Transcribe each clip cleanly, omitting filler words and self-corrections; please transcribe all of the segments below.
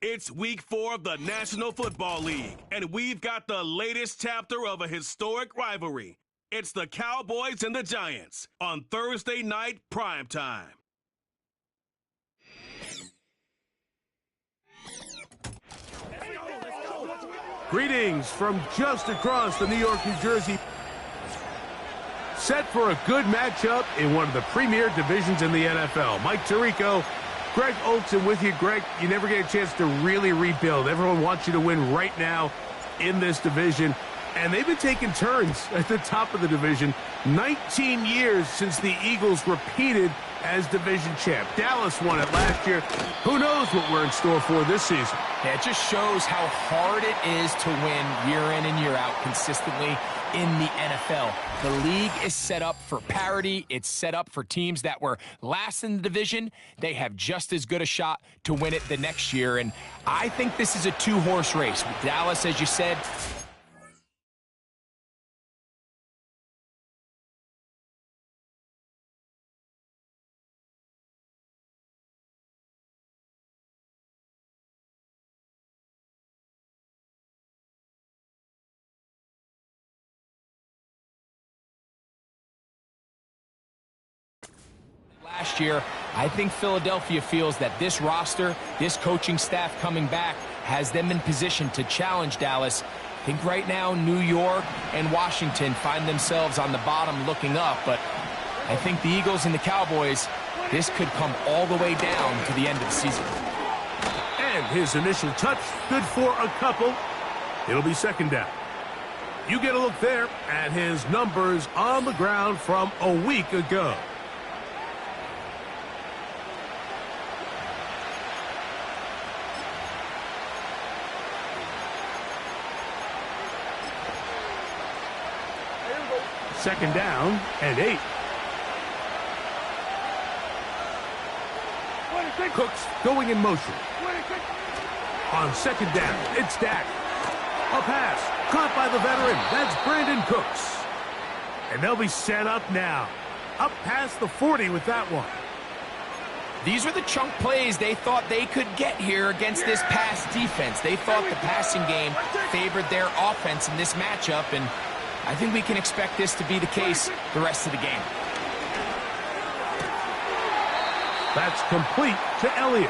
It's week 4 of the National Football League, and we've got the latest chapter of a historic rivalry. It's the Cowboys and the Giants on Thursday night primetime. Greetings from just across the New York, New Jersey. Set for a good matchup in one of the premier divisions in the NFL. Mike Tirico, Greg Olson with you. Greg, you never get a chance to really rebuild. Everyone wants you to win right now in this division. And they've been taking turns at the top of the division. 19 years since the Eagles repeated as division champ. Dallas won it last year. Who knows what we're in store for this season? Yeah, it just shows how hard it is to win year in and year out consistently in the NFL. The league is set up for parity. It's set up for teams that were last in the division. They have just as good a shot to win it the next year. And I think this is a two-horse race. With Dallas, as you said, last year, I think Philadelphia feels that this roster, this coaching staff coming back, has them in position to challenge Dallas. I think right now New York and Washington find themselves on the bottom looking up, but I think the Eagles and the Cowboys, this could come all the way down to the end of the season. And his initial touch, good for a couple. It'll be second down. You get a look there at his numbers on the ground from a week ago. Second down and 8. Cooks going in motion. On second down, it's Dak. A pass caught by the veteran. That's Brandon Cooks. And they'll be set up now. Up past the 40 with that one. These are the chunk plays they thought they could get here against this pass defense. They thought the passing game favored their offense in this matchup, and I think we can expect this to be the case the rest of the game. That's complete to Elliott.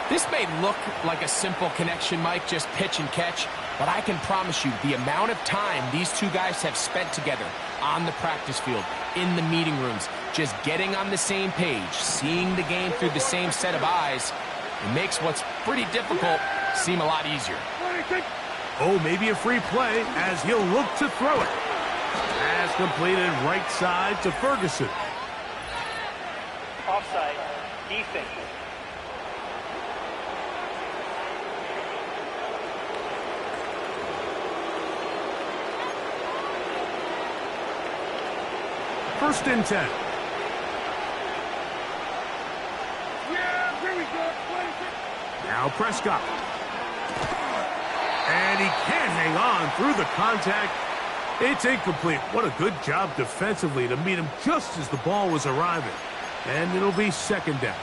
This may look like a simple connection, Mike, just pitch and catch, but I can promise you the amount of time these two guys have spent together on the practice field, in the meeting rooms, just getting on the same page, seeing the game through the same set of eyes, it makes what's pretty difficult seem a lot easier. Oh, maybe a free play as he'll look to throw it. Pass completed right side to Ferguson. Offside, defense. First and 10. Yeah, here we go. Now Prescott. And he can't hang on through the contact. It's incomplete. What a good job defensively to meet him just as the ball was arriving. And it'll be second down.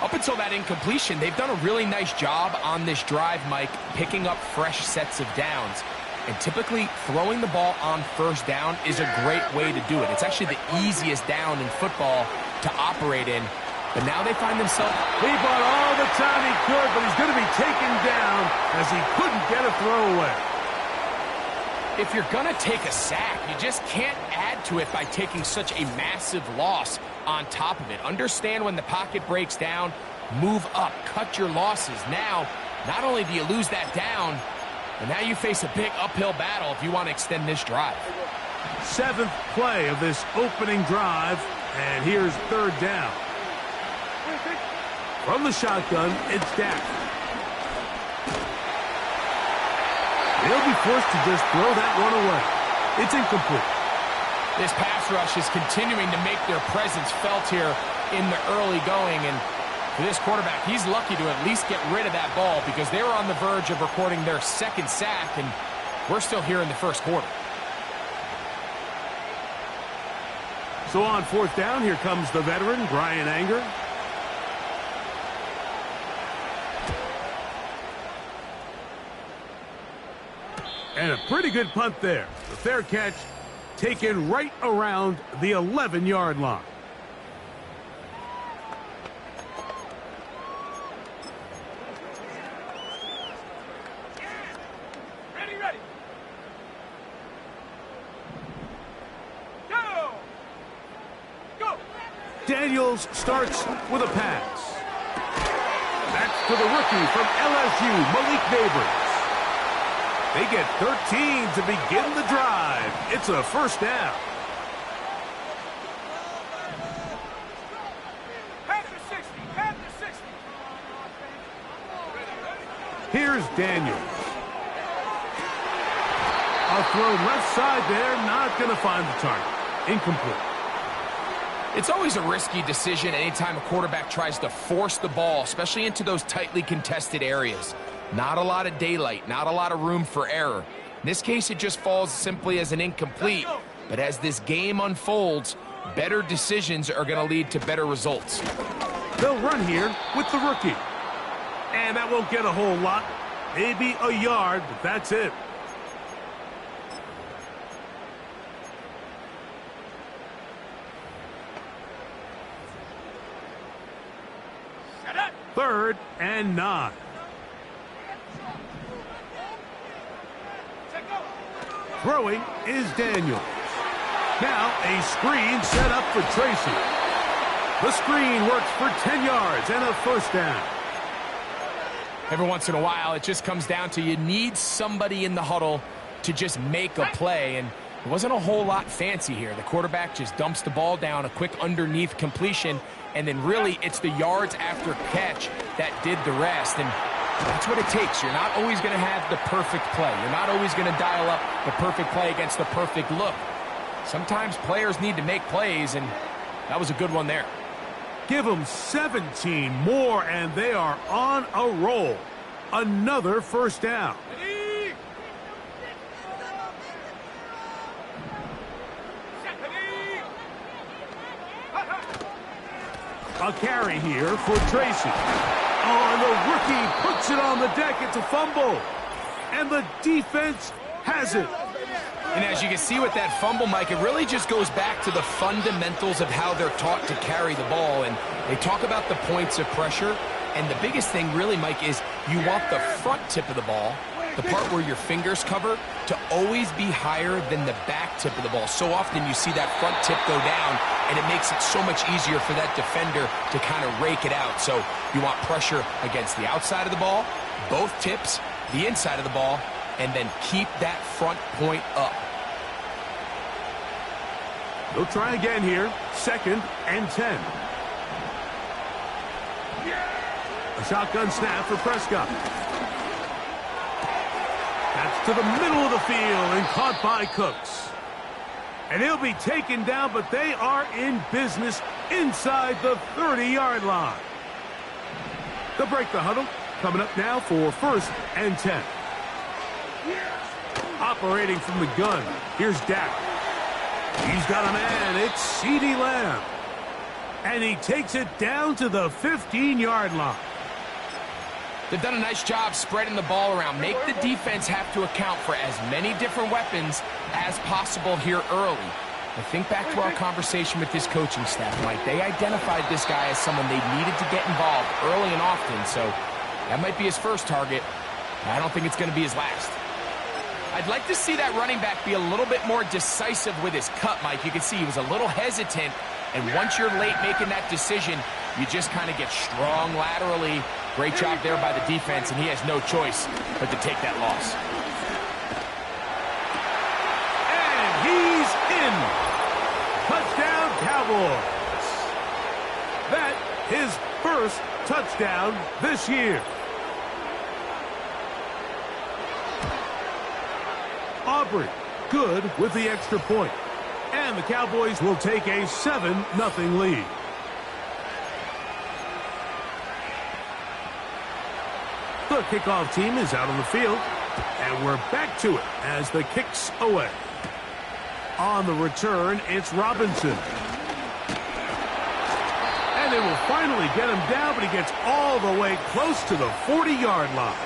Up until that incompletion, they've done a really nice job on this drive, Mike, picking up fresh sets of downs. And typically, throwing the ball on first down is a great way to do it. It's actually the easiest down in football to operate in. But now they find themselves... He bought all the time he could, but he's going to be taken down as he couldn't get a throwaway. If you're going to take a sack, you just can't add to it by taking such a massive loss on top of it. Understand when the pocket breaks down, move up, cut your losses. Now, not only do you lose that down, but now you face a big uphill battle if you want to extend this drive. 7th play of this opening drive, and here's third down. From the shotgun, it's Dak. They'll be forced to just throw that one away. It's incomplete. This pass rush is continuing to make their presence felt here in the early going, and for this quarterback, he's lucky to at least get rid of that ball because they were on the verge of recording their second sack, and we're still here in the first quarter. So on fourth down, here comes the veteran, Brian Anger. And a pretty good punt there. The fair catch taken right around the 11-yard line. Ready. Go. Daniels starts with a pass. That's to the rookie from LSU, Malik Neighbors. They get 13 to begin the drive. It's a first down. Head to 60. Here's Daniels. A throw left side there, not going to find the target. Incomplete. It's always a risky decision anytime a quarterback tries to force the ball, especially into those tightly contested areas. Not a lot of daylight, not a lot of room for error. In this case, it just falls simply as an incomplete. But as this game unfolds, better decisions are going to lead to better results. They'll run here with the rookie. And that won't get a whole lot. Maybe a yard, but that's it. Third and 9. Throwing is Daniels. Now a screen set up for Tracy. The screen works for 10 yards and a first down. Every once in a while, it just comes down to you need somebody in the huddle to just make a play, and it wasn't a whole lot fancy here. The quarterback just dumps the ball down, a quick underneath completion, and then really it's the yards after catch that did the rest. And that's what it takes. You're not always going to have the perfect play. You're not always going to dial up the perfect play against the perfect look. Sometimes players need to make plays, and that was a good one there. Give them 17 more, and they are on a roll. Another first down. A carry here for Tracy. Oh, and the rookie puts it on the deck. It's a fumble. And the defense has it. And as you can see with that fumble, Mike, it really just goes back to the fundamentals of how they're taught to carry the ball. And they talk about the points of pressure. And the biggest thing really, Mike, is you want the front tip of the ball, the part where your fingers cover, to always be higher than the back tip of the ball. So often you see that front tip go down, and it makes it so much easier for that defender to kind of rake it out. So you want pressure against the outside of the ball, both tips, the inside of the ball, and then keep that front point up. They'll try again here. 2nd and 10. A shotgun snap for Prescott. That's to the middle of the field and caught by Cooks. And he'll be taken down, but they are in business inside the 30-yard line. They'll break the huddle. Coming up now for 1st and 10. Operating from the gun, here's Dak. He's got a man. It's CeeDee Lamb. And he takes it down to the 15-yard line. They've done a nice job spreading the ball around. Make the defense have to account for as many different weapons as possible here early. But think back to our conversation with this coaching staff, Mike. They identified this guy as someone they needed to get involved early and often, so that might be his first target. I don't think it's going to be his last. I'd like to see that running back be a little bit more decisive with his cut, Mike. You can see he was a little hesitant, and once you're late making that decision, you just kind of get strong laterally. Great job there by the defense, and he has no choice but to take that loss. And he's in. Touchdown, Cowboys. That his first touchdown this year. Aubrey, good with the extra point. And the Cowboys will take a 7-0 lead. The kickoff team is out on the field, and we're back to it as the kick's away. On the return, it's Robinson. And they will finally get him down, but he gets all the way close to the 40-yard line.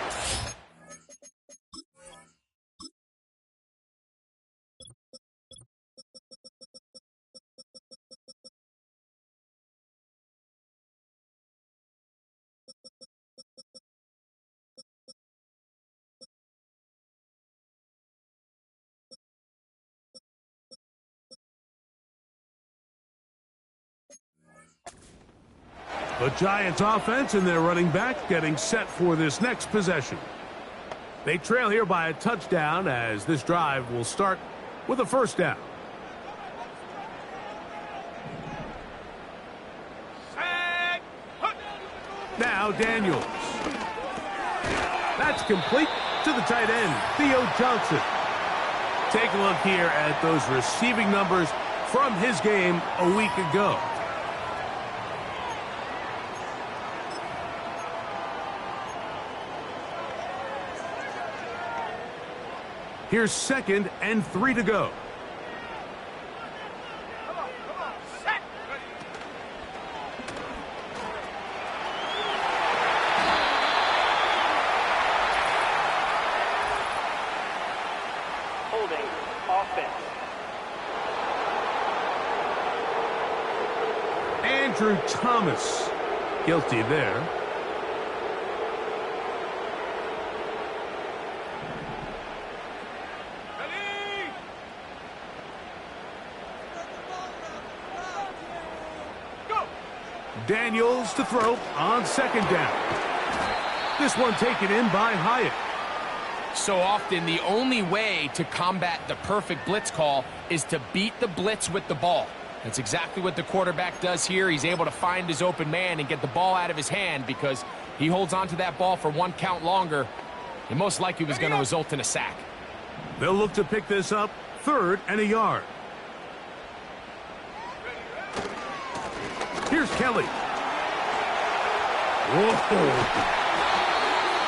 The Giants offense and their running back getting set for this next possession. They trail here by a touchdown as this drive will start with a first down. Now Daniels. That's complete to the tight end, Theo Johnson. Take a look here at those receiving numbers from his game a week ago. Here's 2nd and 3 to go. Set. Holding offense. Andrew Thomas, guilty there. Daniels to throw on 2nd down. This one taken in by Hyatt. So often, the only way to combat the perfect blitz call is to beat the blitz with the ball. That's exactly what the quarterback does here. He's able to find his open man and get the ball out of his hand because he holds on to that ball for 1 count longer. It most likely was going to result in a sack. They'll look to pick this up 3rd and a yard. Here's Kelly. Whoa.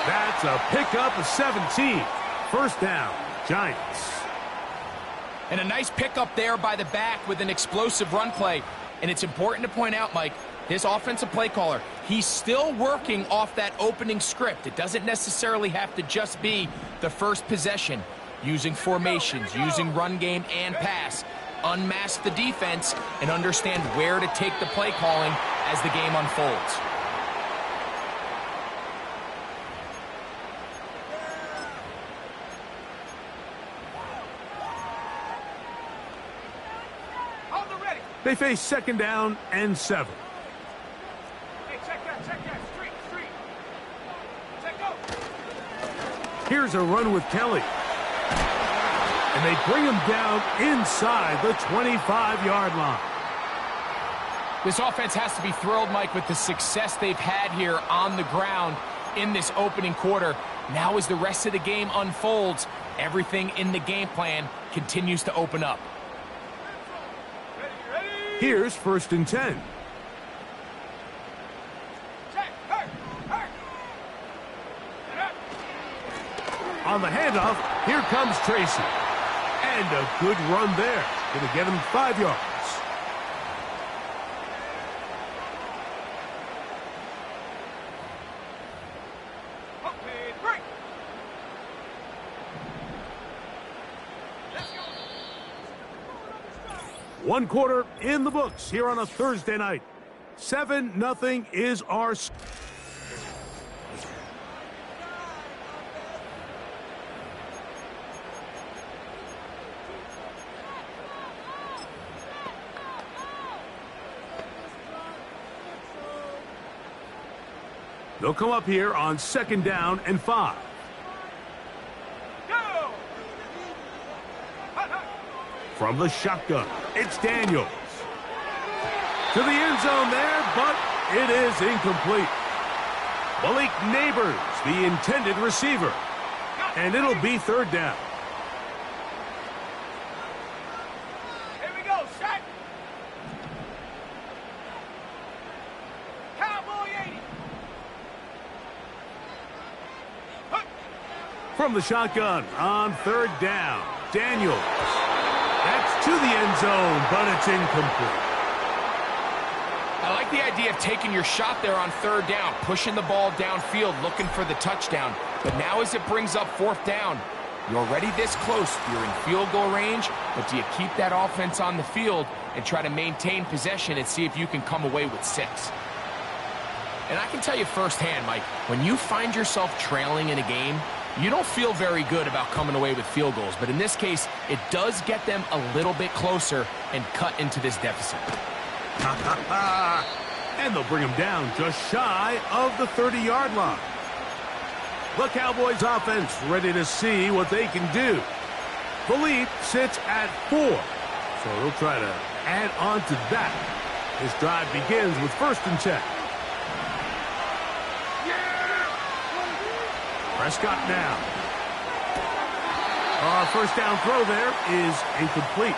That's a pickup of 17. First down, Giants. And a nice pickup there by the back with an explosive run play. And it's important to point out, Mike, this offensive play caller, he's still working off that opening script. It doesn't necessarily have to just be the first possession. Using formations, using run game and pass. Unmask the defense and understand where to take the play calling as the game unfolds. They face 2nd down and 7. Hey, check that. Street. Check go. Here's a run with Kelly. And they bring him down inside the 25-yard line. This offense has to be thrilled, Mike, with the success they've had here on the ground in this opening quarter. Now as the rest of the game unfolds, everything in the game plan continues to open up. Here's 1st and 10. On the handoff, here comes Tracy. And a good run there. Going to get him 5 yards. One quarter in the books here on a Thursday night. 7-0 is our... They'll come up here on 2nd down and 5. Go! From the shotgun, it's Daniels. To the end zone there, but it is incomplete. Malik Neighbors, the intended receiver. And it'll be 3rd down. Here we go, set. Cowboy 80. From the shotgun on 3rd down, Daniels. That's to the end zone, but it's incomplete. I like the idea of taking your shot there on 3rd down, pushing the ball downfield, looking for the touchdown. But now as it brings up 4th down, you're already this close. You're in field goal range, but do you keep that offense on the field and try to maintain possession and see if you can come away with 6? And I can tell you firsthand, Mike, when you find yourself trailing in a game, you don't feel very good about coming away with field goals. But in this case, it does get them a little bit closer and cut into this deficit. And they'll bring him down just shy of the 30-yard line. The Cowboys offense ready to see what they can do. The lead sits at 4, so they'll try to add on to that. This drive begins with 1st and 10. Prescott now. Our first down throw there is incomplete.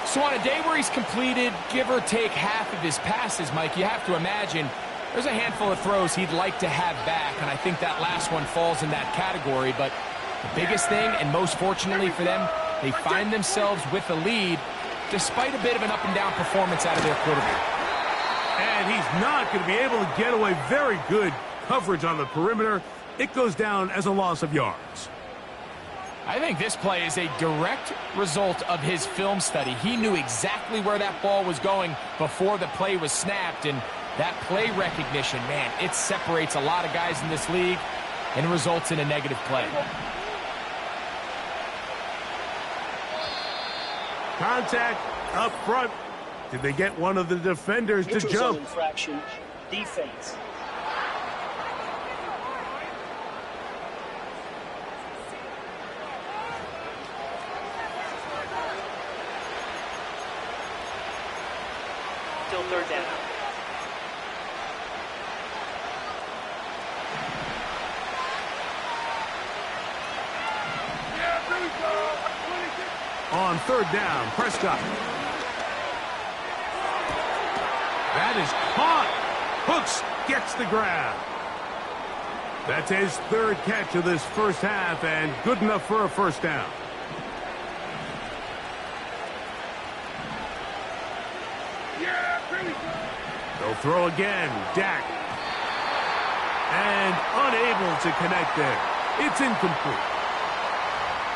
So on a day where he's completed, give or take half of his passes, Mike, you have to imagine there's a handful of throws he'd like to have back, and I think that last one falls in that category. But the biggest thing, and most fortunately for them, they find themselves with a lead despite a bit of an up-and-down performance out of their quarterback. And he's not going to be able to get away. Very good coverage on the perimeter. It goes down as a loss of yards. I think this play is a direct result of his film study. He knew exactly where that ball was going before the play was snapped, and that play recognition, man, it separates a lot of guys in this league and results in a negative play. Contact up front. Did they get one of the defenders to Neutral jump? zone infraction, defense. Still 3rd down. On 3rd down, Prescott. That is caught. Hooks gets the grab. That's his 3rd catch of this first half, and good enough for a first down. They'll throw again. Dak. And unable to connect there. It's incomplete.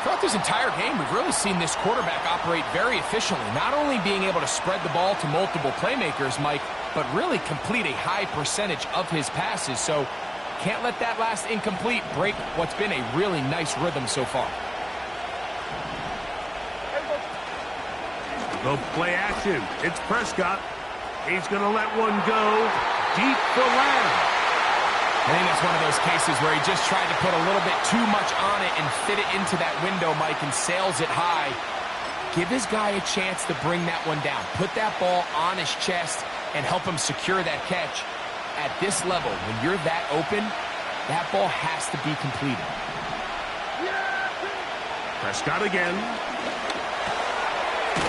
Throughout this entire game, we've really seen this quarterback operate very efficiently, not only being able to spread the ball to multiple playmakers, Mike, but really complete a high percentage of his passes. So can't let that last incomplete break what's been a really nice rhythm so far. The play action. It's Prescott. He's going to let one go deep for Lamb. I think that's one of those cases where he just tried to put a little bit too much on it and fit it into that window, Mike, and sails it high. Give his guy a chance to bring that one down. Put that ball on his chest and help him secure that catch. At this level, when you're that open, that ball has to be completed. Prescott again.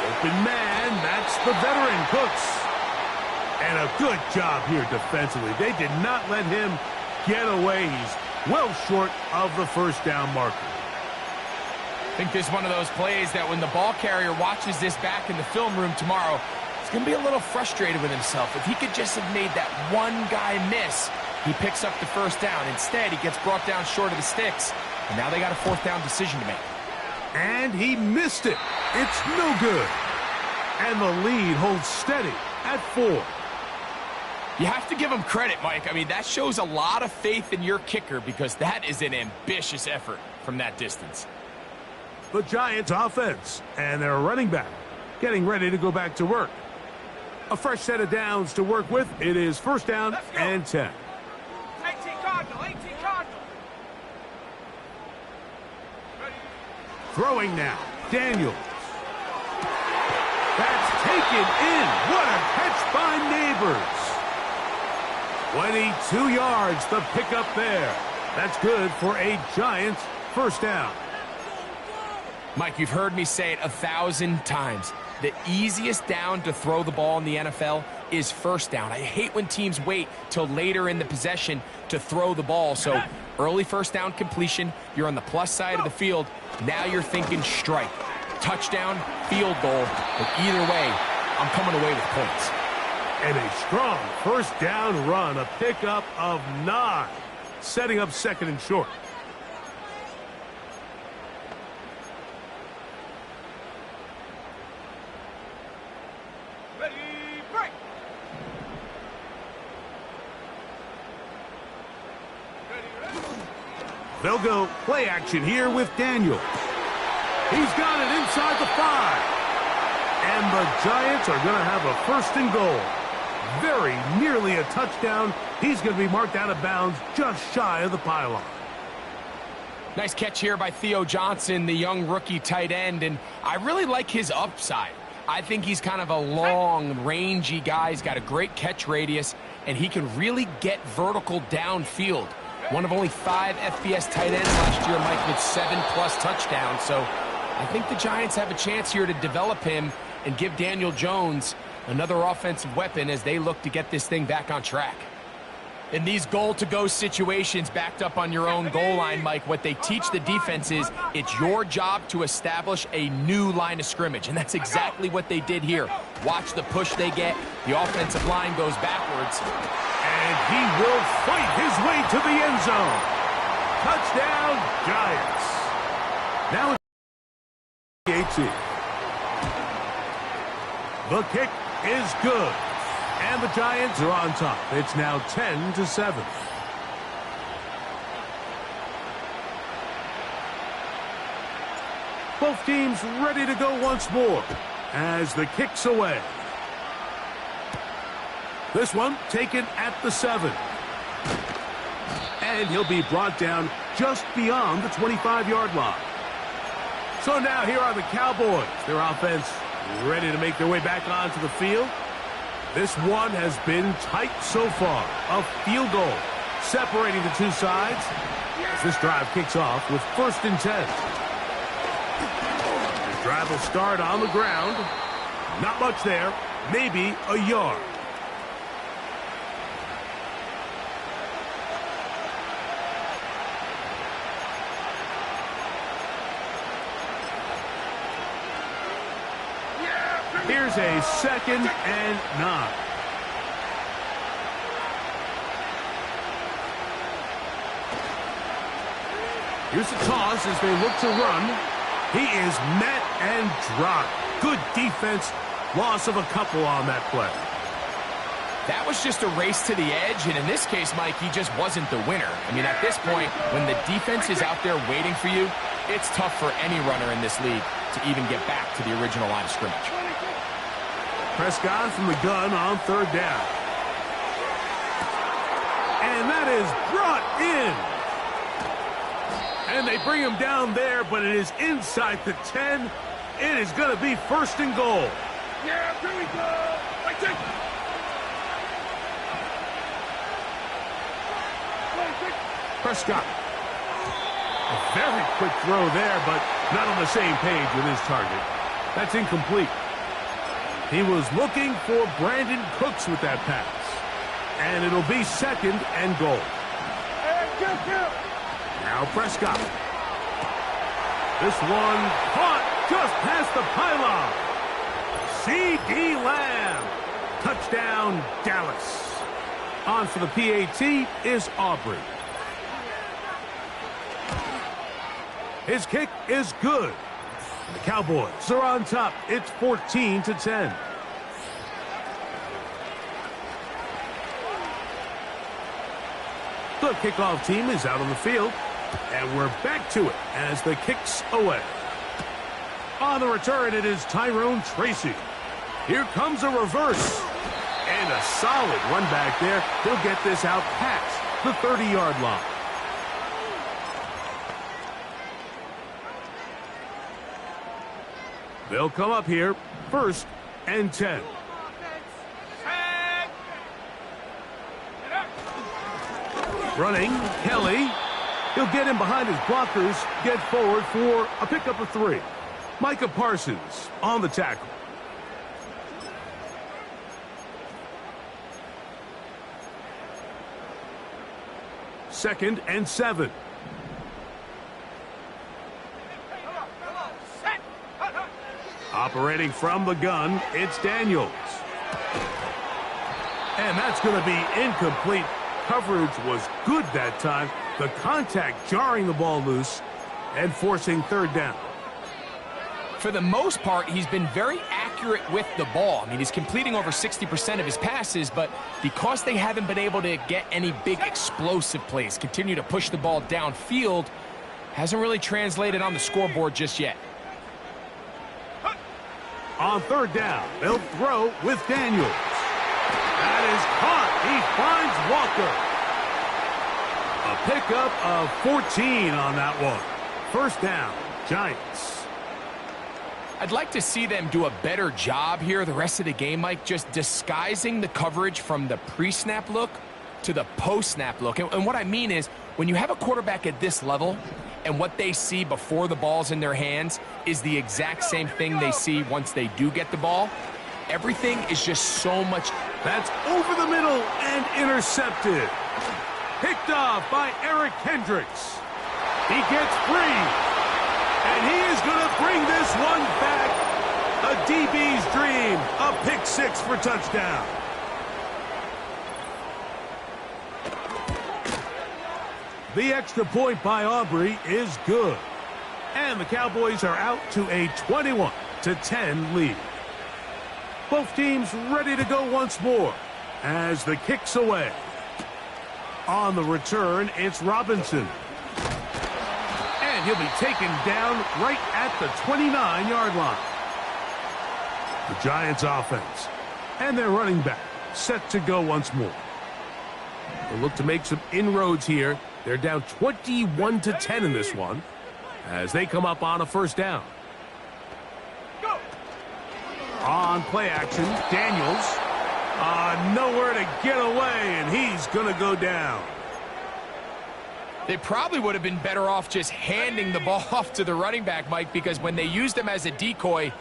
Open man. That's the veteran, Cooks. And a good job here defensively. They did not let him get away. He's well short of the first down marker. I think this is one of those plays that when the ball carrier watches this back in the film room tomorrow, he's going to be a little frustrated with himself. If he could just have made that one guy miss, he picks up the first down. Instead, he gets brought down short of the sticks, and now they got a 4th down decision to make. And he missed it. It's no good. And the lead holds steady at 4. You have to give him credit, Mike. I mean, that shows a lot of faith in your kicker because that is an ambitious effort from that distance. The Giants offense and their running back getting ready to go back to work. A fresh set of downs to work with. It is 1st down and 10. 18 Cardinal, 18 Cardinal. Throwing now. Daniels. That's taken in. What a catch by Neighbors. 22 yards, the pickup there. That's good for a Giants first down. Mike, you've heard me say it 1,000 times. The easiest down to throw the ball in the NFL is first down. I hate when teams wait till later in the possession to throw the ball. So early first down completion, you're on the plus side of the field. Now you're thinking strike, touchdown, field goal. But either way, I'm coming away with points. And a strong first down run, a pickup of 9, setting up 2nd and short. Ready, break. They'll go play action here with Daniel. He's got it inside the 5. And the Giants are going to have a 1st and goal. very nearly a touchdown. He's going to be marked out of bounds just shy of the pylon. Nice catch here by Theo Johnson, the young rookie tight end, and I really like his upside. I think he's kind of a long, rangy guy. He's got a great catch radius, and he can really get vertical downfield. One of only 5 FBS tight ends last year, Mike, with 7+ touchdowns. So I think the Giants have a chance here to develop him and give Daniel Jones another offensive weapon as they look to get this thing back on track. In these goal-to-go situations backed up on your own goal line, Mike, what they teach the defense is it's your job to establish a new line of scrimmage, and that's exactly what they did here. Watch the push they get. The offensive line goes backwards. And he will fight his way to the end zone. Touchdown, Giants. Now it's 18. The kick is good. And the Giants are on top. It's now 10-7. Both teams ready to go once more as the kick's away. This one taken at the 7. And he'll be brought down just beyond the 25-yard line. So now here are the Cowboys. Their offense ready to make their way back onto the field. This one has been tight so far. A field goal separating the two sides as this drive kicks off with 1st and 10. The drive will start on the ground. Not much there. Maybe a yard. Here's a 2nd and 9. Here's the toss as they look to run. He is met and dropped. Good defense. Loss of a couple on that play. That was just a race to the edge, and in this case, Mike, he just wasn't the winner. I mean, at this point, when the defense is out there waiting for you, it's tough for any runner in this league to even get back to the original line of scrimmage. Prescott from the gun on 3rd down. And that is brought in. And they bring him down there, but it is inside the 10. It is going to be 1st and goal. Yeah, here we go. Right there. Prescott. A very quick throw there, but not on the same page with his target. That's incomplete. He was looking for Brandon Cooks with that pass. And it'll be 2nd and goal. Now Prescott. This one caught just past the pylon. C.D. Lamb. Touchdown, Dallas. On for the PAT is Aubrey. His kick is good. The Cowboys are on top. It's 14-10. The kickoff team is out on the field, and we're back to it as the kick's away. On the return, it is Tyrone Tracy. Here comes a reverse, and a solid run back there. He'll get this out past the 30-yard line. They'll come up here, 1st and 10. Running, Kelly. He'll get in behind his blockers, get forward for a pickup of 3. Micah Parsons on the tackle. Second and 7. Operating from the gun, it's Daniels. And that's going to be incomplete. Coverage was good that time. The contact jarring the ball loose and forcing 3rd down. For the most part, he's been very accurate with the ball. I mean, he's completing over 60% of his passes, but because they haven't been able to get any big explosive plays, continue to push the ball downfield, hasn't really translated on the scoreboard just yet. On 3rd down, they'll throw with Daniels. That is caught. He finds Walker. A pickup of 14 on that one. First down, Giants. I'd like to see them do a better job here the rest of the game, Mike, just disguising the coverage from the pre-snap look to the post-snap look. And what I mean is, when you have a quarterback at this level and what they see before the ball's in their hands is the exact same thing they see once they do get the ball, everything is just so much. That's over the middle and intercepted. Picked off by Eric Kendricks. He gets free. And he is going to bring this one back. A DB's dream. A pick six for touchdown. The extra point by Aubrey is good. And the Cowboys are out to a 21-10 lead. Both teams ready to go once more as the kick's away. On the return, it's Robinson. And he'll be taken down right at the 29-yard line. The Giants offense and their running back set to go once more. They'll look to make some inroads here. They're down 21-10 in this one as they come up on a first down. On play action, Daniels. Nowhere to get away, and he's going to go down. They probably would have been better off just handing the ball off to the running back, Mike, because when they used him as a decoy,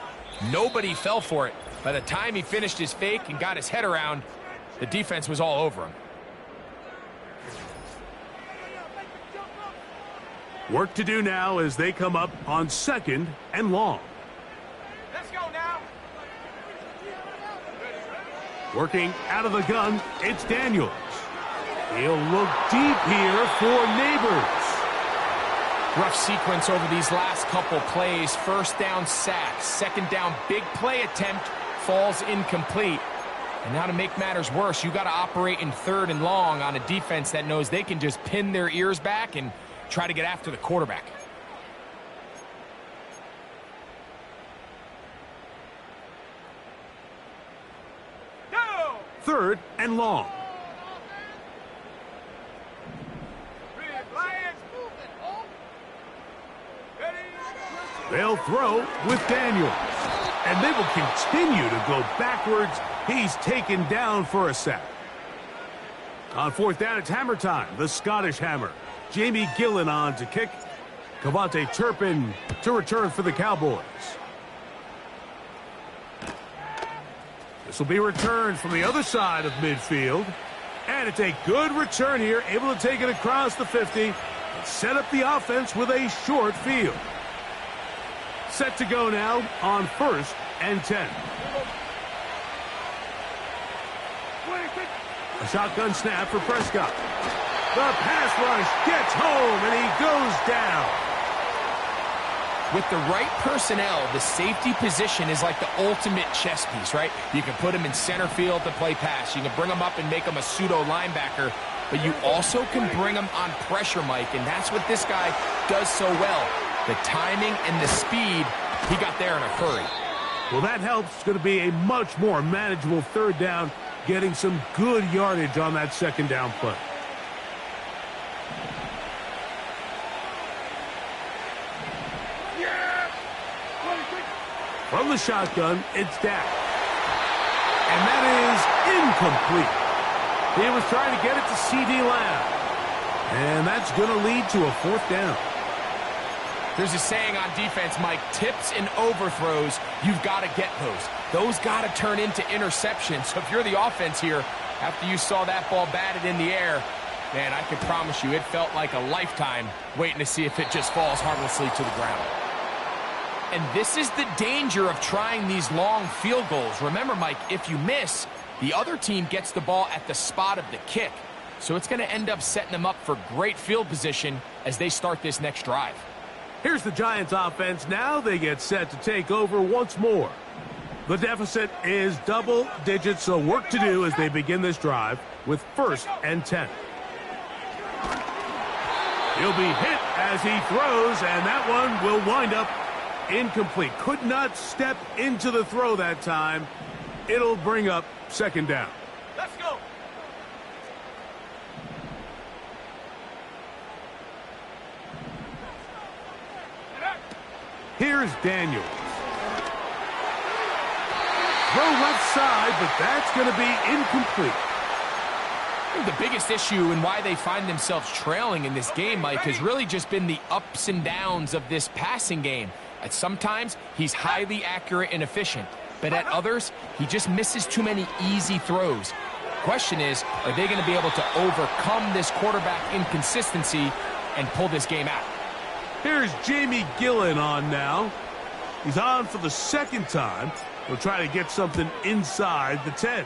nobody fell for it. By the time he finished his fake and got his head around, the defense was all over him. Work to do now as they come up on second and long. Let's go now. Working out of the gun, it's Daniels. He'll look deep here for Neighbors. Rough sequence over these last couple plays. First down sack, second down big play attempt, falls incomplete. And now to make matters worse, you got to operate in third and long on a defense that knows they can just pin their ears back and try to get after the quarterback. Third and long. They'll throw with Daniels. And they will continue to go backwards. He's taken down for a sack. On fourth down, it's hammer time. The Scottish Hammer. Jamie Gillen on to kick. Cavante Turpin to return for the Cowboys. This will be returned from the other side of midfield. And it's a good return here, able to take it across the 50 and set up the offense with a short field. Set to go now on first and 10. A shotgun snap for Prescott. The pass rush gets home, and he goes down. With the right personnel, the safety position is like the ultimate chess piece, right? You can put him in center field to play pass. You can bring him up and make him a pseudo linebacker, but you also can bring him on pressure, Mike, and that's what this guy does so well. The timing and the speed, he got there in a hurry. Well, that helps. It's going to be a much more manageable third down, getting some good yardage on that second down play. From the shotgun, it's Dak. And that is incomplete. He was trying to get it to C.D. Lamb. And that's going to lead to a fourth down. There's a saying on defense, Mike, tips and overthrows, you've got to get those. Those got to turn into interceptions. So if you're the offense here, after you saw that ball batted in the air, man, I can promise you it felt like a lifetime waiting to see if it just falls harmlessly to the ground. And this is the danger of trying these long field goals. Remember, Mike, if you miss, the other team gets the ball at the spot of the kick. So it's going to end up setting them up for great field position as they start this next drive. Here's the Giants offense. Now they get set to take over once more. The deficit is double digits, so work to do as they begin this drive with first and 10. He'll be hit as he throws, and that one will wind up incomplete. Could not step into the throw that time. It'll bring up second down. Let's go. Here's Daniels. Throw left side, but that's going to be incomplete. I think the biggest issue and why they find themselves trailing in this game, Mike, has really just been the ups and downs of this passing game. At sometimes, he's highly accurate and efficient, but at others, he just misses too many easy throws. Question is, are they going to be able to overcome this quarterback inconsistency and pull this game out? Here's Jamie Gillen on now. He's on for the second time. He'll try to get something inside the 10.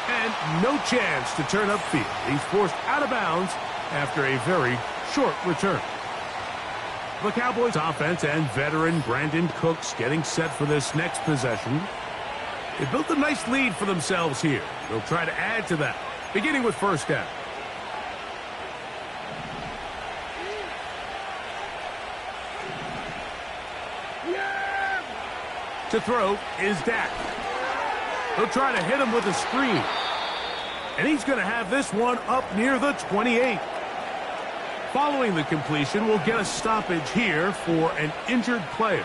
And no chance to turn upfield. He's forced out of bounds after a very short return. The Cowboys offense and veteran Brandon Cooks getting set for this next possession. They built a nice lead for themselves here. They'll try to add to that, beginning with first down. To throw is Dak. He'll try to hit him with a screen. And he's going to have this one up near the 28. Following the completion, we'll get a stoppage here for an injured player.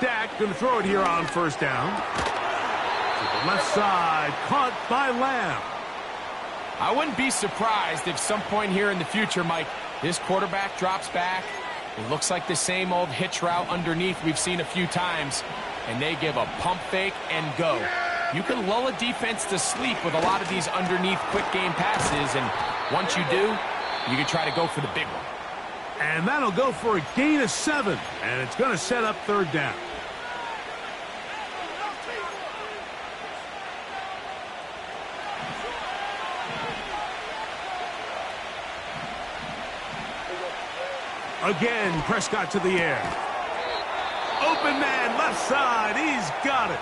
Dak going to throw it here on first down. To the left side, caught by Lamb. I wouldn't be surprised if some point here in the future, Mike, this quarterback drops back. It looks like the same old hitch route underneath we've seen a few times, and they give a pump fake and go. You can lull a defense to sleep with a lot of these underneath quick game passes, and once you do, you can try to go for the big one. And that'll go for a gain of 7, and it's going to set up third down. Again, Prescott to the air. Open man, left side. He's got it.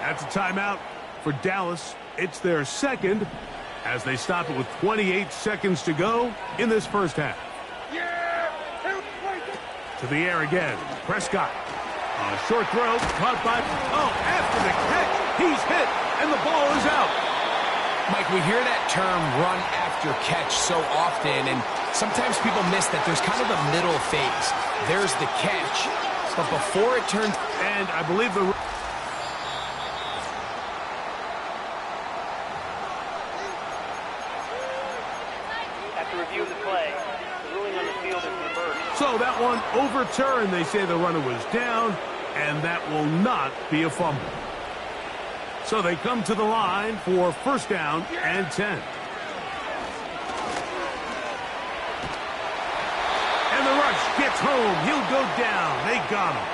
That's a timeout for Dallas. It's their second as they stop it with 28 seconds to go in this first half. To the air again. Prescott. A short throw. Caught by... Oh, after the catch. He's hit, and the ball is out. Mike, we hear that term run after catch so often, and sometimes people miss that there's kind of a middle phase. There's the catch, but before it turns... And I believe the... After review of the play, the ruling on the field is reversed. So that one overturned. They say the runner was down, and that will not be a fumble. So they come to the line for first down and 10. And the rush gets home. He'll go down. They got him.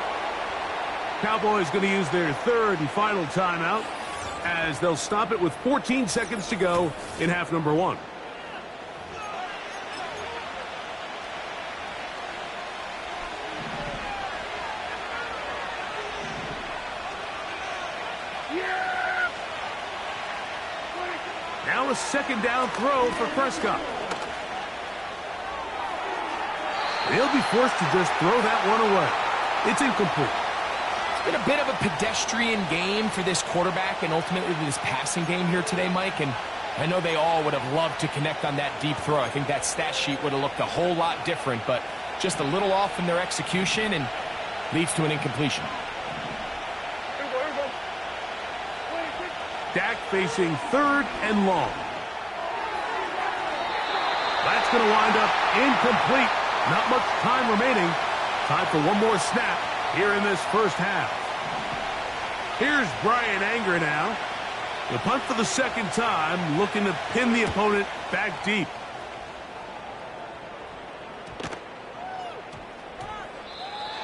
Cowboys going to use their third and final timeout as they'll stop it with 14 seconds to go in half number 1. Now a second down throw for Prescott. They'll be forced to just throw that one away. It's incomplete. It's been a bit of a pedestrian game for this quarterback and ultimately this passing game here today, Mike. And I know they all would have loved to connect on that deep throw. I think that stat sheet would have looked a whole lot different, but just a little off in their execution and leads to an incompletion. Dak facing third and long. That's going to wind up incomplete. Not much time remaining. Time for one more snap here in this first half. Here's Brian Anger now. The punt for the second time, looking to pin the opponent back deep.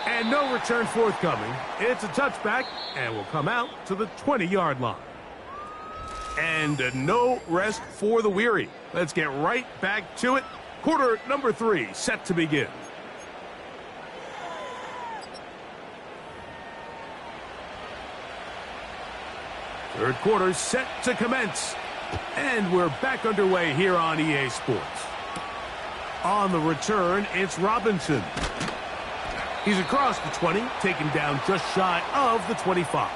And no return forthcoming. It's a touchback and will come out to the 20-yard line. And no rest for the weary. Let's get right back to it. Quarter number 3 set to begin. Third quarter set to commence. And we're back underway here on EA Sports. On the return, it's Robinson. He's across the 20, taken down just shy of the 25.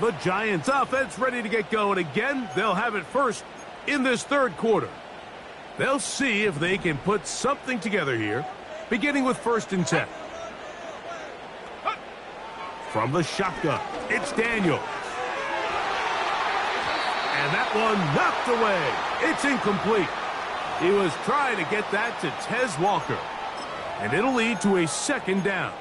The Giants offense ready to get going again. They'll have it first in this third quarter. They'll see if they can put something together here, beginning with 1st and 10. From the shotgun, it's Daniels. And that one knocked away. It's incomplete. He was trying to get that to Tez Walker. And it'll lead to a 2nd down.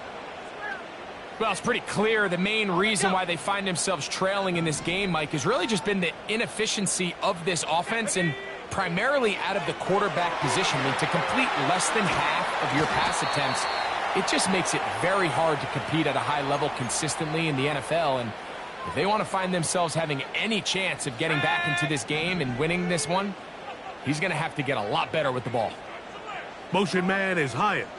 Well, it's pretty clear the main reason why they find themselves trailing in this game, Mike, has really just been the inefficiency of this offense and primarily out of the quarterback position. I mean, to complete less than half of your pass attempts, it just makes it very hard to compete at a high level consistently in the NFL. And if they want to find themselves having any chance of getting back into this game and winning this one, he's going to have to get a lot better with the ball. Motion man is Hyatt.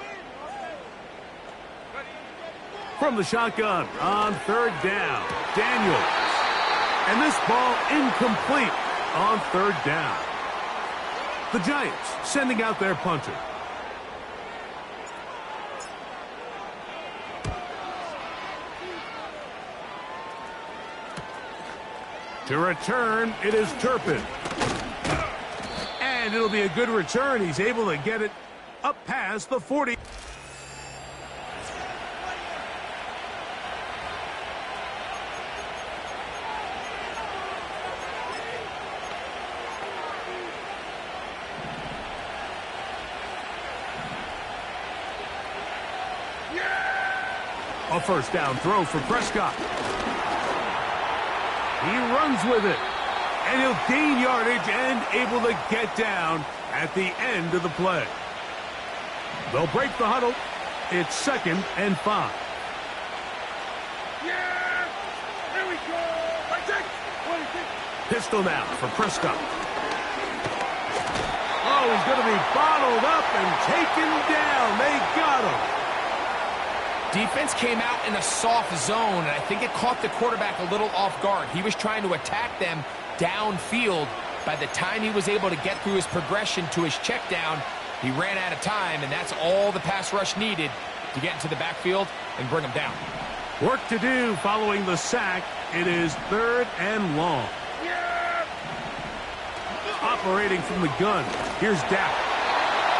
From the shotgun on 3rd down, Daniels. And this ball incomplete on 3rd down. The Giants sending out their punter. To return, it is Turpin. And it'll be a good return. He's able to get it up past the 40. A 1st down throw for Prescott. He runs with it. And he'll gain yardage and able to get down at the end of the play. They'll break the huddle. It's 2nd and 5. Yeah! Here we go! Pistol now for Prescott. Oh, he's going to be bottled up and taken down. They got him. Defense came out in a soft zone, and I think it caught the quarterback a little off guard. He was trying to attack them downfield. By the time he was able to get through his progression to his check down, he ran out of time, and that's all the pass rush needed to get into the backfield and bring him down. Work to do following the sack. It is 3rd and long. Operating from the gun, here's Dak.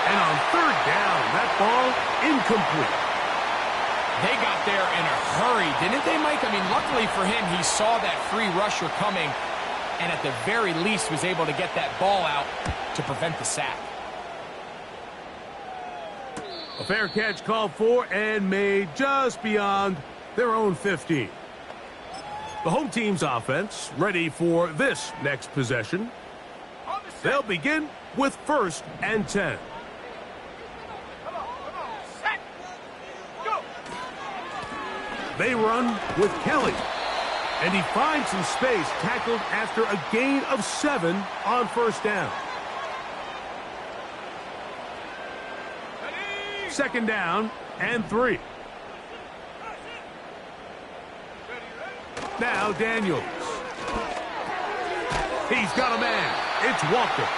And on 3rd down, that ball incomplete. They got there in a hurry, didn't they, Mike? I mean, luckily for him, he saw that free rusher coming and at the very least was able to get that ball out to prevent the sack. A fair catch called for and made just beyond their own 15. The home team's offense ready for this next possession. They'll begin with 1st and 10. They run with Kelly. And he finds some space, tackled after a gain of 7 on 1st down. 2nd down and 3. Now Daniels. He's got a man. It's Walker.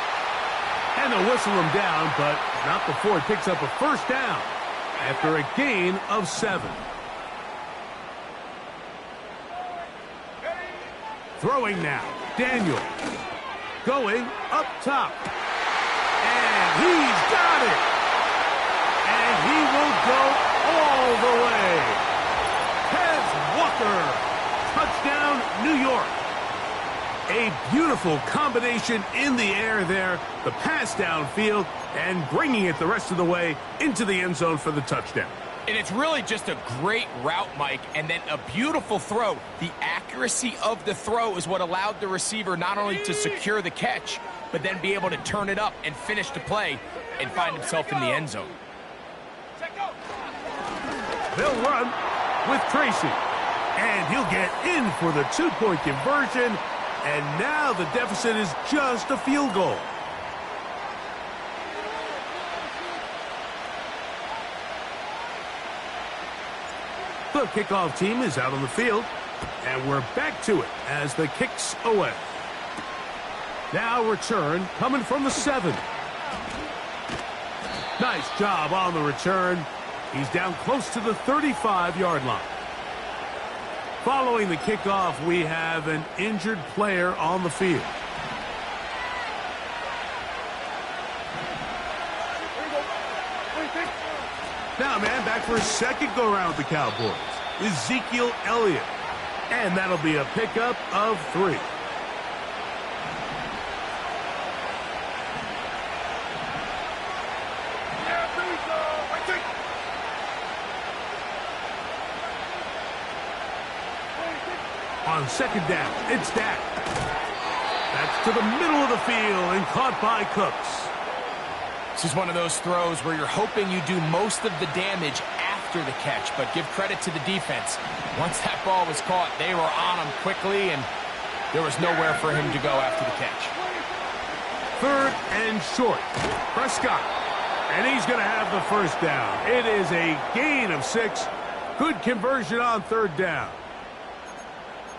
And they'll whistle him down, but not before he picks up a 1st down after a gain of 7. Throwing now, Daniels. Going up top. And he's got it. And he will go all the way. Tez Walker. Touchdown, New York. A beautiful combination in the air there. The pass downfield and bringing it the rest of the way into the end zone for the touchdown. And it's really just a great route, Mike, and then a beautiful throw. The accuracy of the throw is what allowed the receiver not only to secure the catch, but then be able to turn it up and finish the play and find himself in the end zone. They'll run with Tracy. And he'll get in for the 2-point conversion. And now the deficit is just a field goal. The kickoff team is out on the field, and we're back to it as the kick's away. Now return coming from the 7. Nice job on the return. He's down close to the 35-yard line. Following the kickoff, we have an injured player on the field. Now, man, back for a second go-around with the Cowboys. Ezekiel Elliott. And that'll be a pickup of 3. On second down, it's Dak. That's to the middle of the field and caught by Cooks. This is one of those throws where you're hoping you do most of the damage after the catch, but give credit to the defense. Once that ball was caught, they were on him quickly, and there was nowhere for him to go after the catch. 3rd and short. Prescott. And he's going to have the first down. It is a gain of 6. Good conversion on 3rd down.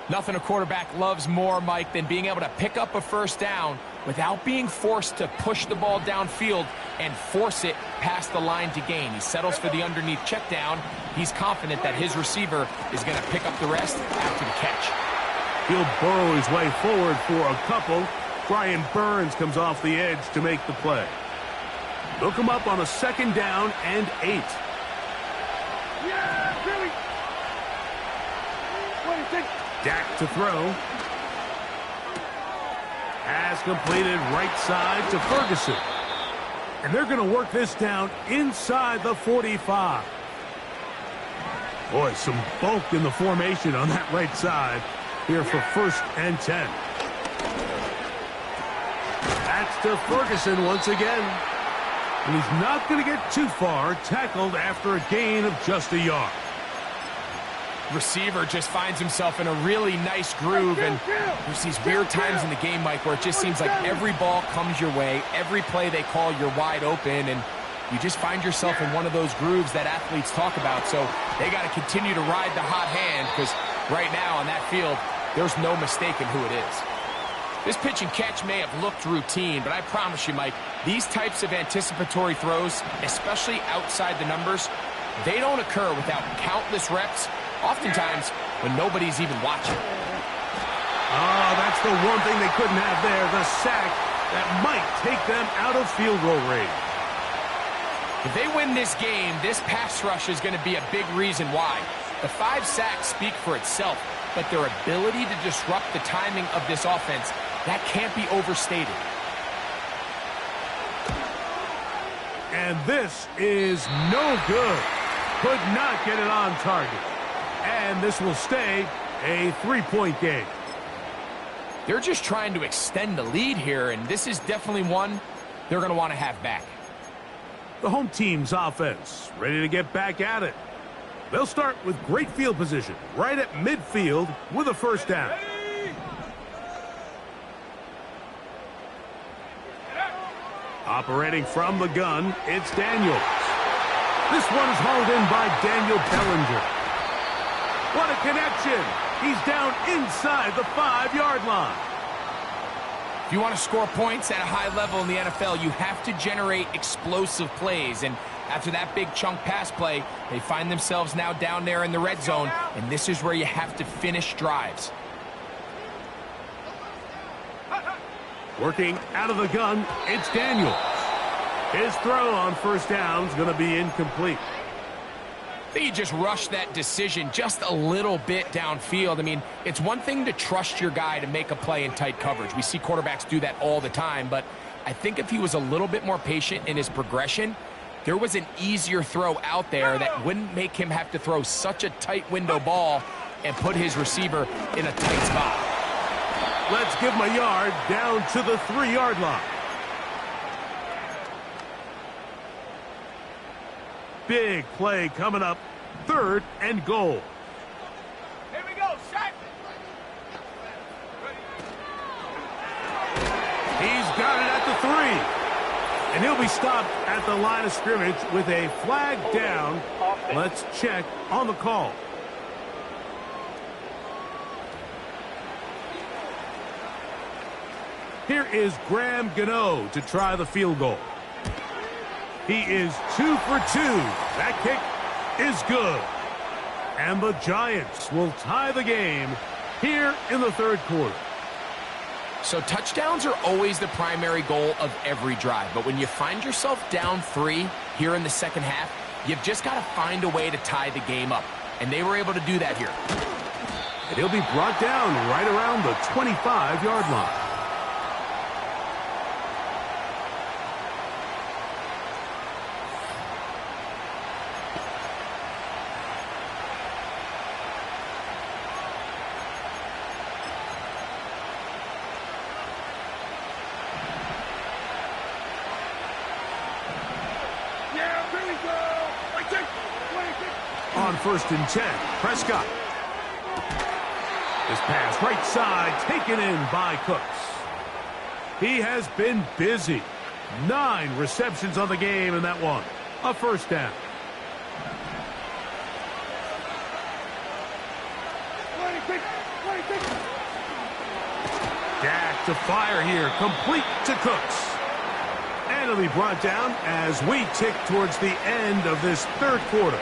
Nothing a quarterback loves more, Mike, than being able to pick up a first down without being forced to push the ball downfield and force it past the line to gain. He settles for the underneath check down. He's confident that his receiver is going to pick up the rest after the catch. He'll burrow his way forward for a couple. Brian Burns comes off the edge to make the play. They'll come up on a 2nd down and 8. Yeah, Billy. Dak to throw. Pass completed right side to Ferguson. And they're going to work this down inside the 45. Boy, some bulk in the formation on that right side here for 1st and 10. That's to Ferguson once again. And he's not going to get too far, tackled after a gain of just a yard. Receiver just finds himself in a really nice groove, and there's these weird times in the game, Mike, where it just seems like every ball comes your way, every play they call, you're wide open, and you just find yourself in one of those grooves that athletes talk about. So they got to continue to ride the hot hand, because right now on that field, there's no mistaking who it is. This pitch and catch may have looked routine, but I promise you, Mike, these types of anticipatory throws, especially outside the numbers, they don't occur without countless reps, oftentimes when nobody's even watching. Oh, that's the one thing they couldn't have there, the sack that might take them out of field goal range. If they win this game, this pass rush is going to be a big reason why. The 5 sacks speak for itself, but their ability to disrupt the timing of this offense, that can't be overstated. And this is no good. Could not get it on target. And this will stay a 3-point game. They're just trying to extend the lead here, and this is definitely one they're going to want to have back. The home team's offense ready to get back at it. They'll start with great field position right at midfield with a first down. Operating from the gun, it's Daniels. This one is hauled in by Daniel Bellinger. What a connection! He's down inside the 5-yard line. If you want to score points at a high level in the NFL, you have to generate explosive plays. And after that big chunk pass play, they find themselves now down there in the red zone, and this is where you have to finish drives. Working out of the gun, it's Daniels. His throw on first down is going to be incomplete. I think he just rushed that decision just a little bit downfield. I mean, it's one thing to trust your guy to make a play in tight coverage. We see quarterbacks do that all the time, but I think if he was a little bit more patient in his progression, there was an easier throw out there that wouldn't make him have to throw such a tight window ball and put his receiver in a tight spot. Let's give him a yard down to the 3-yard line. Big play coming up, 3rd and goal. Here we go, shot. He's got it at the 3. And he'll be stopped at the line of scrimmage with a flag down. Let's check on the call. Here is Graham Gano to try the field goal. He is 2 for 2. That kick is good. And the Giants will tie the game here in the 3rd quarter. So touchdowns are always the primary goal of every drive. But when you find yourself down 3 here in the second half, You've just got to find a way to tie the game up, and they were able to do that here. And he'll be brought down right around the 25-yard line. On 1st and 10, Prescott. This pass right side taken in by Cooks. He has been busy. 9 receptions on the game in that one. A first down. Dak to fire here, complete to Cooks. And it'll be brought down as we tick towards the end of this third quarter.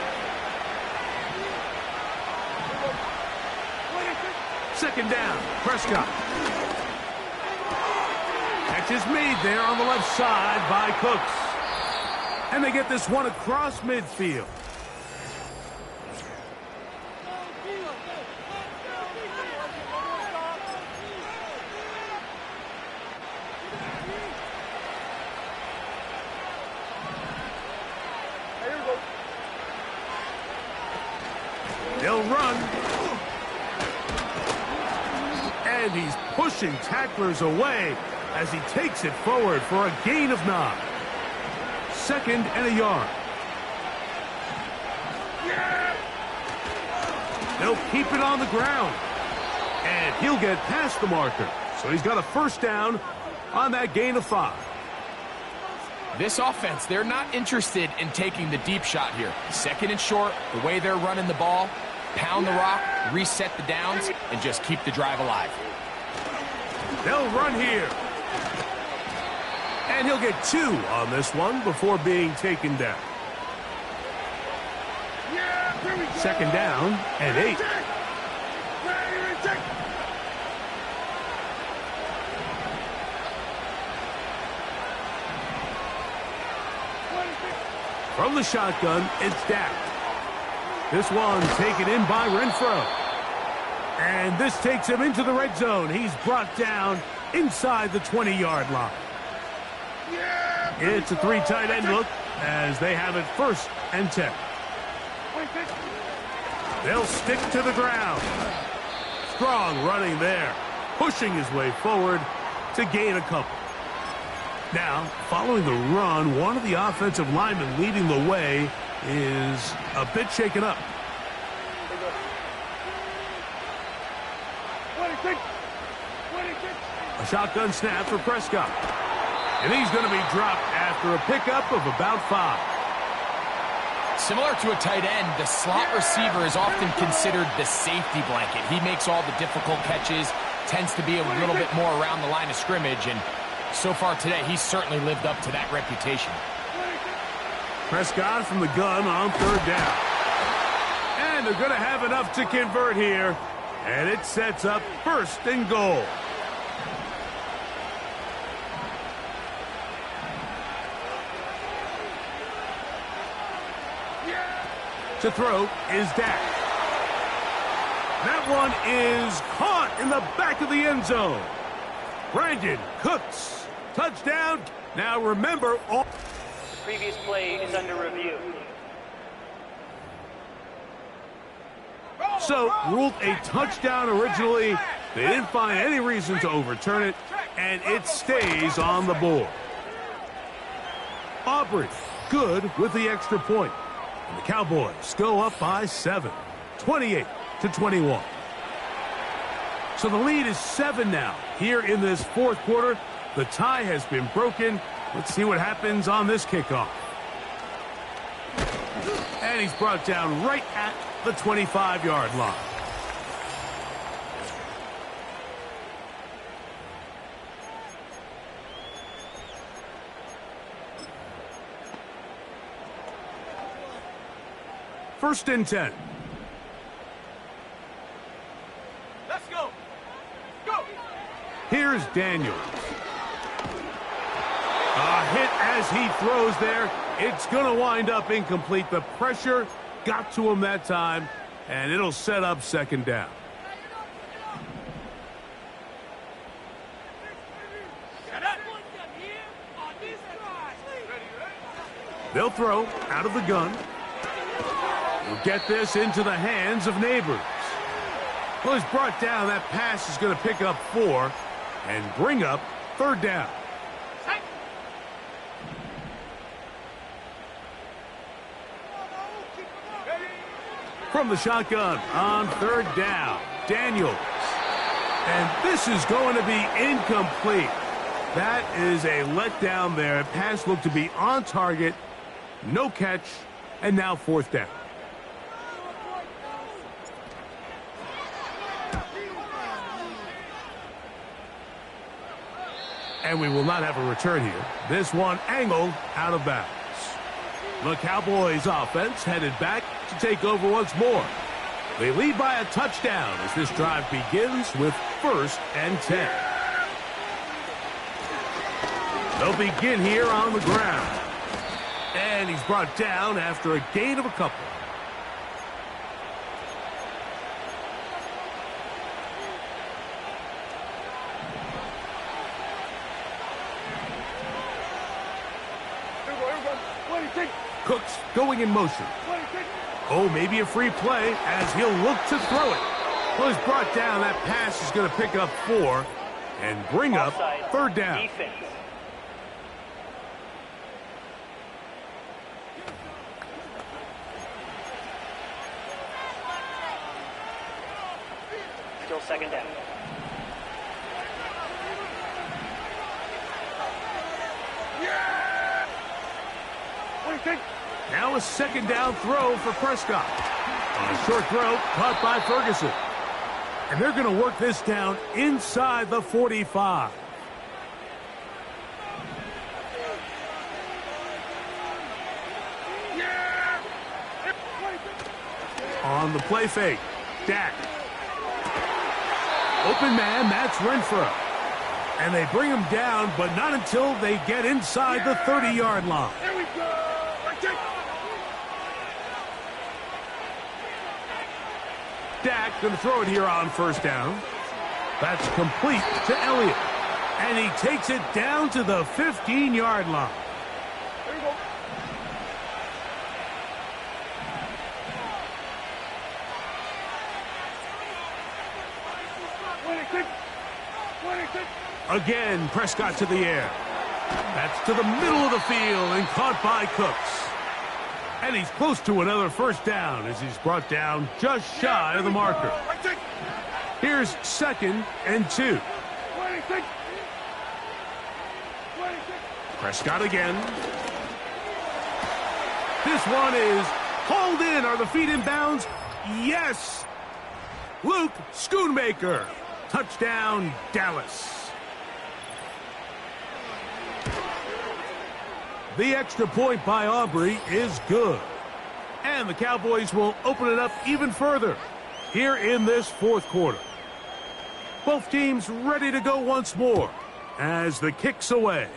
Second down, Prescott. Catch is made there on the left side by Cooks. And they get this one across midfield. They'll run. And he's pushing tacklers away as he takes it forward for a gain of 9. 2nd and a yard. They'll keep it on the ground. And he'll get past the marker. So he's got a first down on that gain of 5. This offense, they're not interested in taking the deep shot here. 2nd and short, the way they're running the ball, pound the rock, reset the downs, and just keep the drive alive. They'll run here. And he'll get 2 on this one before being taken down. 2nd down and 8. From the shotgun, it's Dak. This one taken in by Renfro. And this takes him into the red zone. He's brought down inside the 20-yard line. It's a 3 tight end look as they have it 1st and 10. They'll stick to the ground. Strong running there, pushing his way forward to gain a couple. Now, following the run, one of the offensive linemen leading the way is a bit shaken up. A shotgun snap for Prescott. And he's going to be dropped after a pickup of about 5. Similar to a tight end, the slot receiver is often considered the safety blanket. He makes all the difficult catches, tends to be a little bit more around the line of scrimmage, and so far today, he's certainly lived up to that reputation. Prescott from the gun on 3rd down. And they're going to have enough to convert here. And it sets up 1st and goal. To throw is Dak. That one is caught in the back of the end zone. Brandon Cooks. Touchdown. Now remember, all Previous play is under review. So, ruled a touchdown originally. They didn't find any reason to overturn it, and it stays on the board. Aubrey, good with the extra point. And the Cowboys go up by 7, 28-21. So the lead is 7 now. Here in this 4th quarter, the tie has been broken. Let's see what happens on this kickoff. And he's brought down right at the 25-yard line. First and 10. Let's go. Go. Here's Daniels. A hit as he throws there. It's going to wind up incomplete. The pressure got to him that time, and it'll set up second down. They'll throw out of the gun. We'll get this into the hands of Neighbors. Well, he's brought down. That pass is going to pick up 4 and bring up third down. From the shotgun on third down, Daniels. And this is going to be incomplete. That is a letdown there. Pass looked to be on target. No catch, and now fourth down. And we will not have a return here. This one angled out of bounds. The Cowboys offense headed back to take over once more. They lead by a touchdown as this drive begins with 1st and 10. They'll begin here on the ground. And he's brought down after a gain of a couple. Cooks going in motion. Oh, maybe a free play as he'll look to throw it. Well, he's brought down. That pass is going to pick up 4 and bring up third down. Defense. Still second down. Now a second down throw for Prescott. On a short throw, caught by Ferguson. And they're going to work this down inside the 45. On the play fake, Dak. Open man, that's Renfro. And they bring him down, but not until they get inside the 30-yard line. Here we go. Dak going to throw it here on first down. That's complete to Elliott. And he takes it down to the 15-yard line. There you go. Again, Prescott to the air. That's to the middle of the field and caught by Cooks. And he's close to another first down as he's brought down just shy of the marker. Here's 2nd and 2. Prescott again. This one is hauled in. Are the feet in bounds? Yes. Luke Schoonmaker. Touchdown, Dallas. The extra point by Aubrey is good. And the Cowboys will open it up even further here in this fourth quarter. Both teams ready to go once more as the kick's away.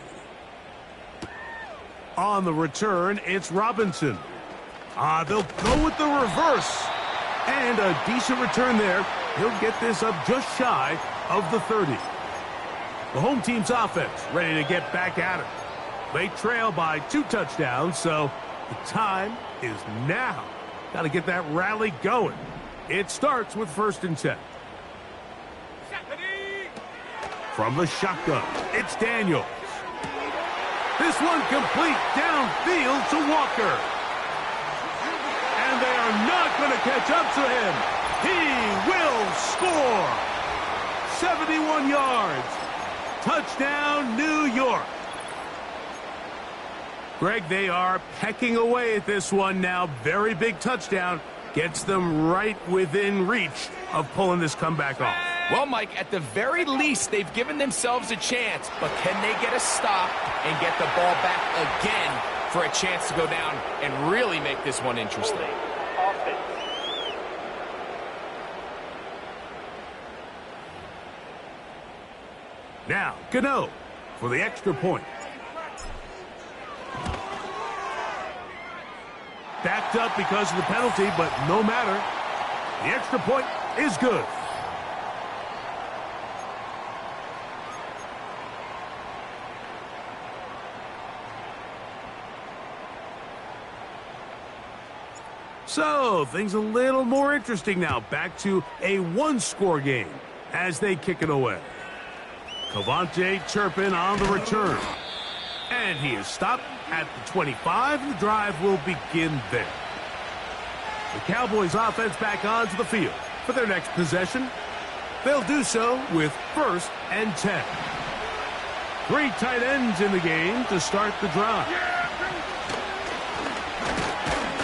On the return, it's Robinson. They'll go with the reverse. And a decent return there. He'll get this up just shy of the 30. The home team's offense ready to get back at it. They trail by 2 touchdowns, so the time is now. Got to get that rally going. It starts with 1st and 10. From the shotgun, it's Daniels. This one complete downfield to Walker. And they are not going to catch up to him. He will score. 71 yards. Touchdown, New York. Greg, they are pecking away at this one now. Very big touchdown. Gets them right within reach of pulling this comeback off. Well, Mike, at the very least, they've given themselves a chance. But can they get a stop and get the ball back again for a chance to go down and really make this one interesting? Offense. Now, Gano for the extra point. backed up because of the penalty, but no matter. The extra point is good. So, things a little more interesting now. Back to a one-score game as they kick it away. Cavante Turpin on the return. And he is stopped at the 25. The drive will begin there. The Cowboys offense back onto the field for their next possession. They'll do so with 1st and 10. 3 tight ends in the game to start the drive.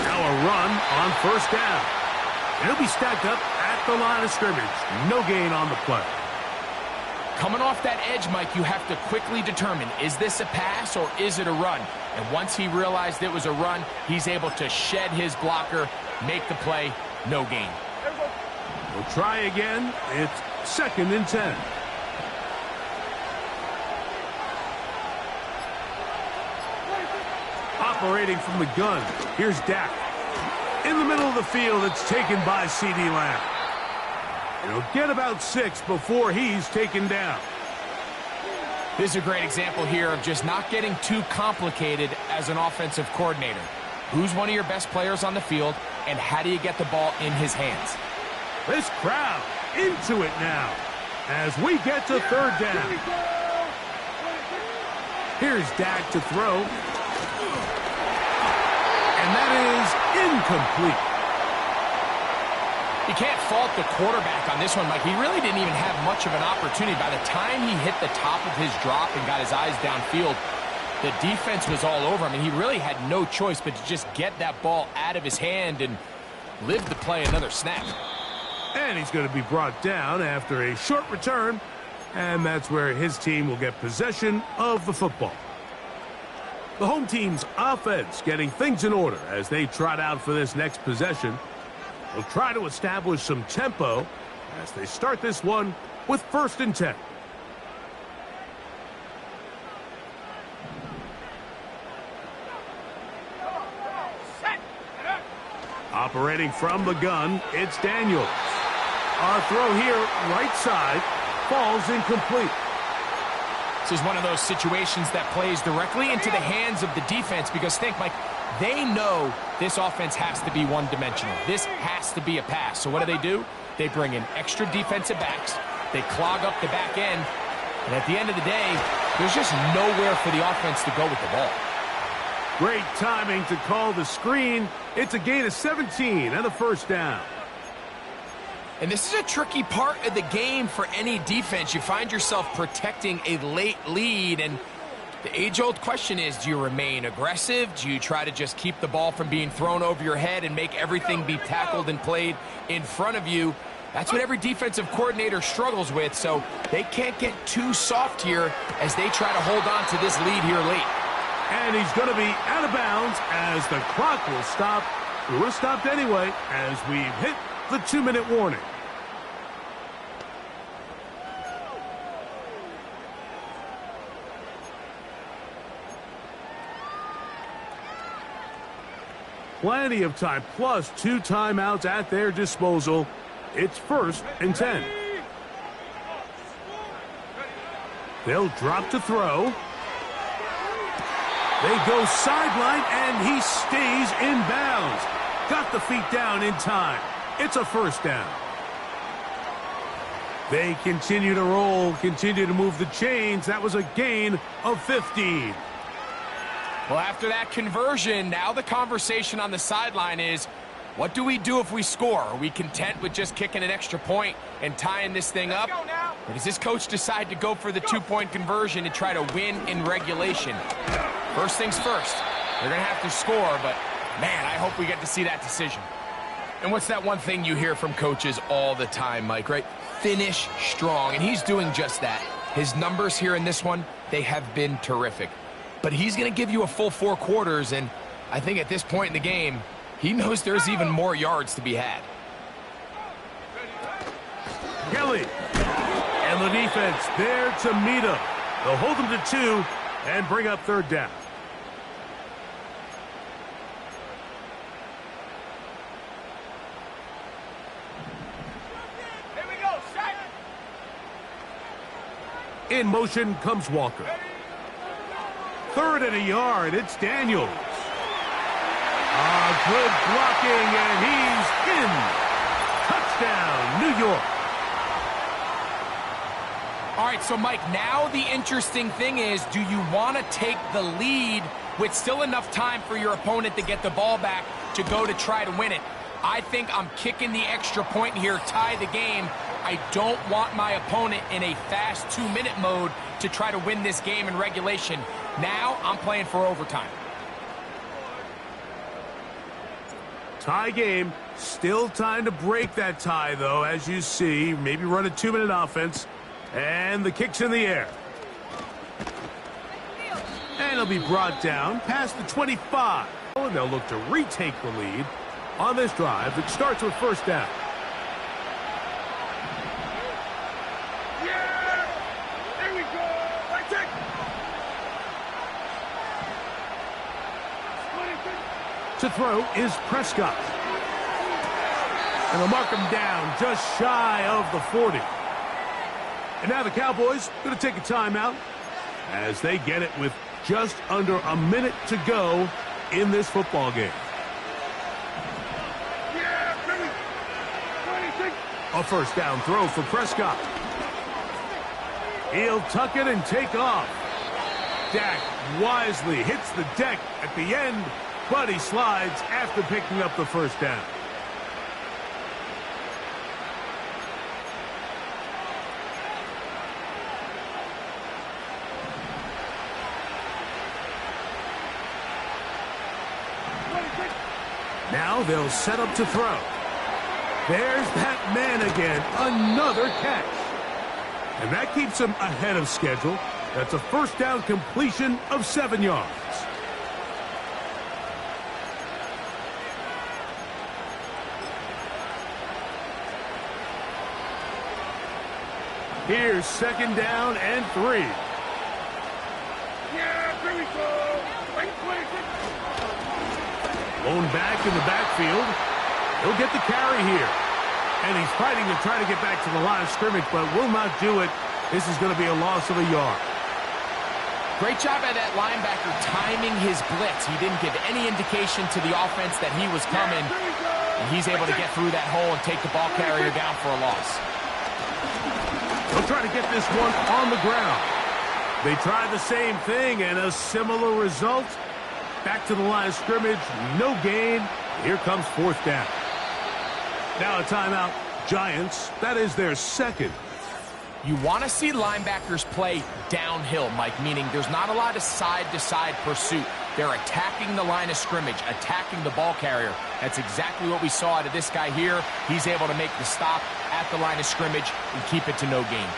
Now a run on 1st down. And he'll be stacked up at the line of scrimmage. No gain on the play. Coming off that edge, Mike, you have to quickly determine, is this a pass or is it a run? And once he realized it was a run, he's able to shed his blocker, make the play, no gain. We'll try again. It's 2nd and 10. Operating from the gun, here's Dak. In the middle of the field, it's taken by C.D. Lamb. And he'll get about 6 before he's taken down. This is a great example here of just not getting too complicated as an offensive coordinator. Who's one of your best players on the field, and how do you get the ball in his hands? This crowd into it now as we get to 3rd down. Here's Dak to throw. And that is incomplete. You can't fault the quarterback on this one, Mike. He really didn't even have much of an opportunity. By the time he hit the top of his drop and got his eyes downfield, the defense was all over him. I mean, he really had no choice but to just get that ball out of his hand and live to play another snap. And he's going to be brought down after a short return, and that's where his team will get possession of the football. The home team's offense getting things in order as they trot out for this next possession. They'll try to establish some tempo as they start this one with 1st and 10. Operating from the gun, it's Daniels. Our throw here, right side, falls incomplete. This is one of those situations that plays directly into the hands of the defense because, think, Mike, they know this offense has to be one-dimensional. This has to be a pass. So what do? They bring in extra defensive backs. They clog up the back end. And at the end of the day, there's just nowhere for the offense to go with the ball. Great timing to call the screen. It's a gain of 17 and a 1st down. And this is a tricky part of the game for any defense. You find yourself protecting a late lead, and the age-old question is, do you remain aggressive? Do you try to just keep the ball from being thrown over your head and make everything be tackled and played in front of you? That's what every defensive coordinator struggles with, so they can't get too soft here as they try to hold on to this lead here late. And he's going to be out of bounds as the clock will stop. It would have stopped anyway as we've hit the 2-minute warning. Plenty of time, plus 2 timeouts at their disposal. It's 1st and 10. They'll drop to throw. They go sideline, and he stays in bounds. Got the feet down in time. It's a 1st down. They continue to roll, continue to move the chains. That was a gain of 15. Well, after that conversion, now the conversation on the sideline is, what do we do if we score? Are we content with just kicking an extra point and tying this thing up? Or does this coach decide to go for the 2-point conversion and try to win in regulation? First things first, they're going to have to score, but man, I hope we get to see that decision. And what's that one thing you hear from coaches all the time, Mike, right? Finish strong, and he's doing just that. His numbers here in this one, they have been terrific. But he's going to give you a full 4 quarters, and I think at this point in the game, he knows there's even more yards to be had. Kelly, and the defense there to meet him. They'll hold him to 2 and bring up 3rd down. In motion comes Walker. 3rd and a yard. It's Daniels. Good blocking, and he's in. Touchdown, New York. All right, so Mike, now the interesting thing is, do you want to take the lead with still enough time for your opponent to get the ball back to go to try to win it? I think I'm kicking the extra point here, tie the game. I don't want my opponent in a fast 2-minute mode to try to win this game in regulation. Now I'm playing for overtime. Tie game. Still time to break that tie, though, as you see. Maybe run a 2-minute offense. And the kick's in the air. And it'll be brought down past the 25. And they'll look to retake the lead on this drive that starts with 1st down. Yeah! There we go! Right check! To throw is Prescott. And they'll mark him down just shy of the 40. And now the Cowboys going to take a timeout as they get it with just under a minute to go in this football game. A 1st down throw for Prescott. He'll tuck it and take off. Dak wisely hits the deck at the end, but he slides after picking up the 1st down. Now they'll set up to throw. There's that man again, another catch. And that keeps him ahead of schedule. That's a 1st down completion of 7 yards. Here's 2nd down and 3. Yeah, there we go! Right, 26. Lone back in the backfield. He'll get the carry here. And he's fighting to try to get back to the line of scrimmage, but will not do it. This is going to be a loss of a yard. Great job by that linebacker timing his blitz. He didn't give any indication to the offense that he was coming. And he's able to get through that hole and take the ball carrier down for a loss. They'll try to get this one on the ground. They tried the same thing and a similar result. Back to the line of scrimmage, no gain. Here comes 4th down. Now a timeout. Giants, that is their 2nd. You want to see linebackers play downhill, Mike, meaning there's not a lot of side-to-side pursuit. They're attacking the line of scrimmage, attacking the ball carrier. That's exactly what we saw out of this guy here. He's able to make the stop at the line of scrimmage and keep it to no gain.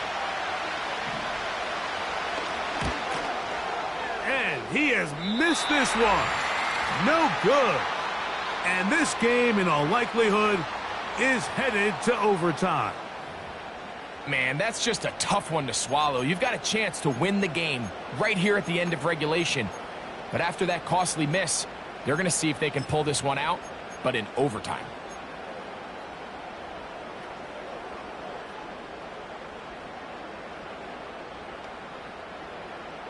And he has missed this one. No good. And this game, in all likelihood, is headed to overtime. Man, that's just a tough one to swallow. You've got a chance to win the game right here at the end of regulation. But after that costly miss, they're going to see if they can pull this one out, but in overtime.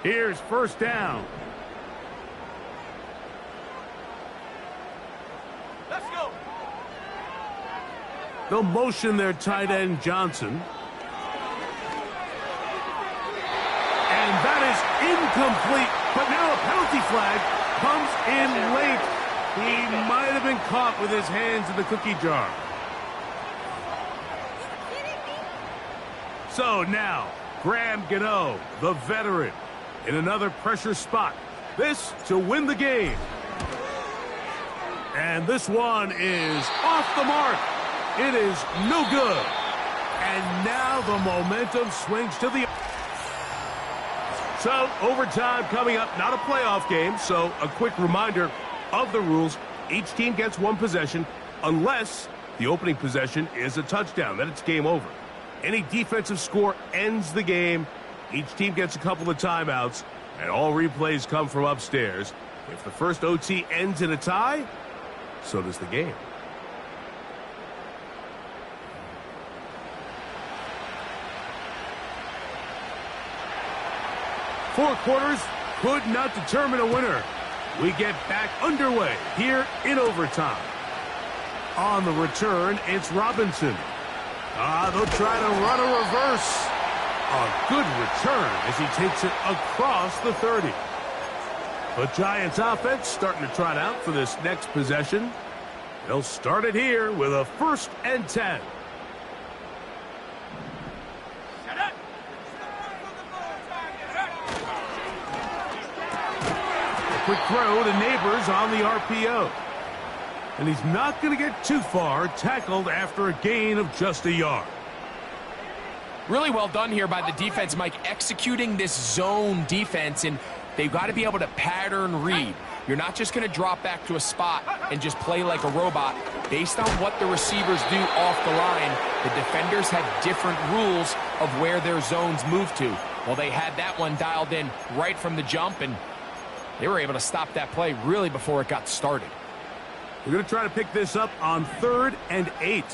Here's 1st down. Let's go! They'll motion their tight end, Johnson. And that is incomplete. But now a penalty flag comes in late. He might have been caught with his hands in the cookie jar. So now, Graham Gano, the veteran, in another pressure spot. This to win the game. And this one is off the mark. It is no good. And now the momentum swings to the... So, overtime coming up. Not a playoff game, so a quick reminder of the rules. Each team gets one possession unless the opening possession is a touchdown. Then it's game over. Any defensive score ends the game. Each team gets a couple of timeouts, and all replays come from upstairs. If the first OT ends in a tie, so does the game. 4 quarters could not determine a winner. We get back underway here in overtime. On the return, it's Robinson. They'll try to run a reverse. A good return as he takes it across the 30. The Giants offense starting to trot out for this next possession. They'll start it here with a 1st and 10. A quick throw to Neighbors on the RPO. And he's not going to get too far, tackled after a gain of just a yard. Really well done here by the defense, Mike, executing this zone defense, and they've got to be able to pattern read. You're not just going to drop back to a spot and just play like a robot. Based on what the receivers do off the line, the defenders have different rules of where their zones move to. Well, they had that one dialed in right from the jump, and they were able to stop that play really before it got started. We're going to try to pick this up on 3rd and 8.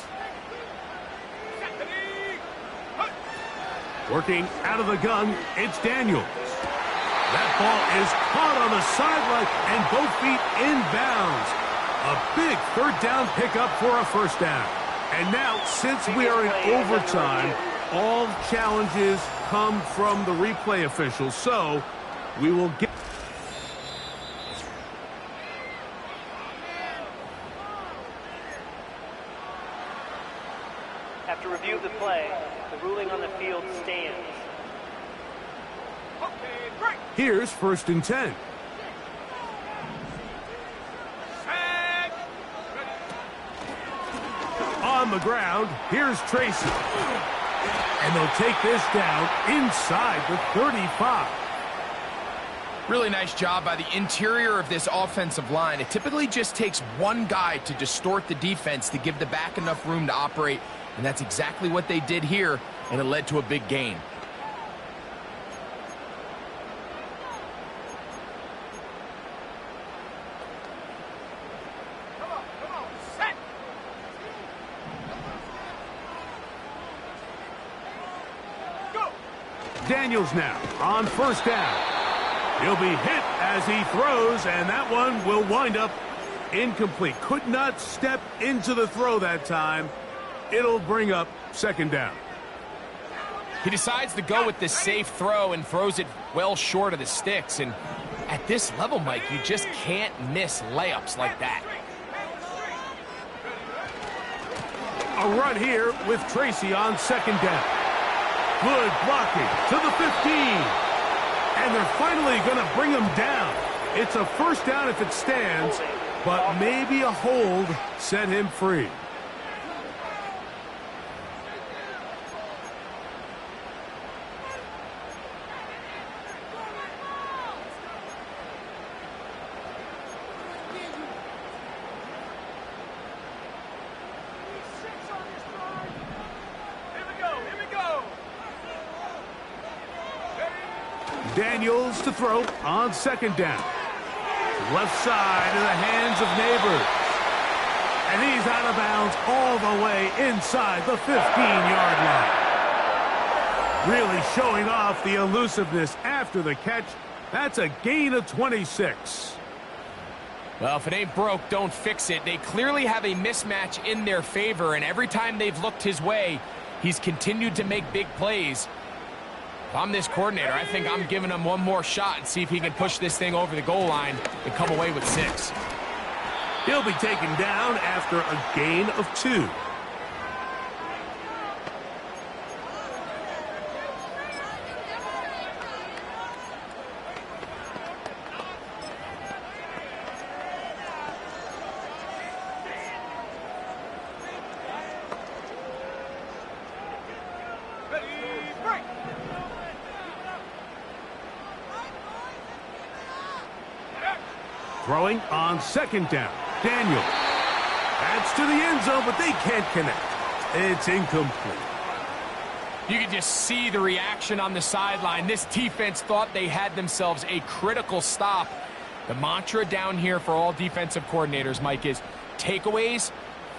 Working out of the gun, it's Daniels. That ball is caught on the sideline and both feet inbounds. A big 3rd down pickup for a 1st down. And now, since we are in overtime, all challenges come from the replay officials. So, we will get... After review of the play, the ruling on the field stands. Here's 1st and 10. On the ground, here's Tracy. And they'll take this down inside the 35. Really nice job by the interior of this offensive line. It typically just takes one guy to distort the defense to give the back enough room to operate, and that's exactly what they did here, and it led to a big gain. Daniels now on 1st down. He'll be hit as he throws, and that one will wind up incomplete. Could not step into the throw that time. It'll bring up 2nd down. He decides to go with this safe throw and throws it well short of the sticks. And at this level, Mike, you just can't miss layups like that. A run here with Tracy on 2nd down. Good blocking to the 15. And they're finally going to bring him down. It's a 1st down if it stands, but maybe a hold set him free. Daniels to throw on 2nd down. Left side in the hands of Neighbors. And he's out of bounds all the way inside the 15-yard line. Really showing off the elusiveness after the catch. That's a gain of 26. Well, if it ain't broke, don't fix it. They clearly have a mismatch in their favor, and every time they've looked his way, he's continued to make big plays. If I'm this coordinator, I think I'm giving him one more shot and see if he can push this thing over the goal line and come away with 6. He'll be taken down after a gain of 2. Throwing on 2nd down. Daniel. That's to the end zone, but they can't connect. It's incomplete. You can just see the reaction on the sideline. This defense thought they had themselves a critical stop. The mantra down here for all defensive coordinators, Mike, is takeaways,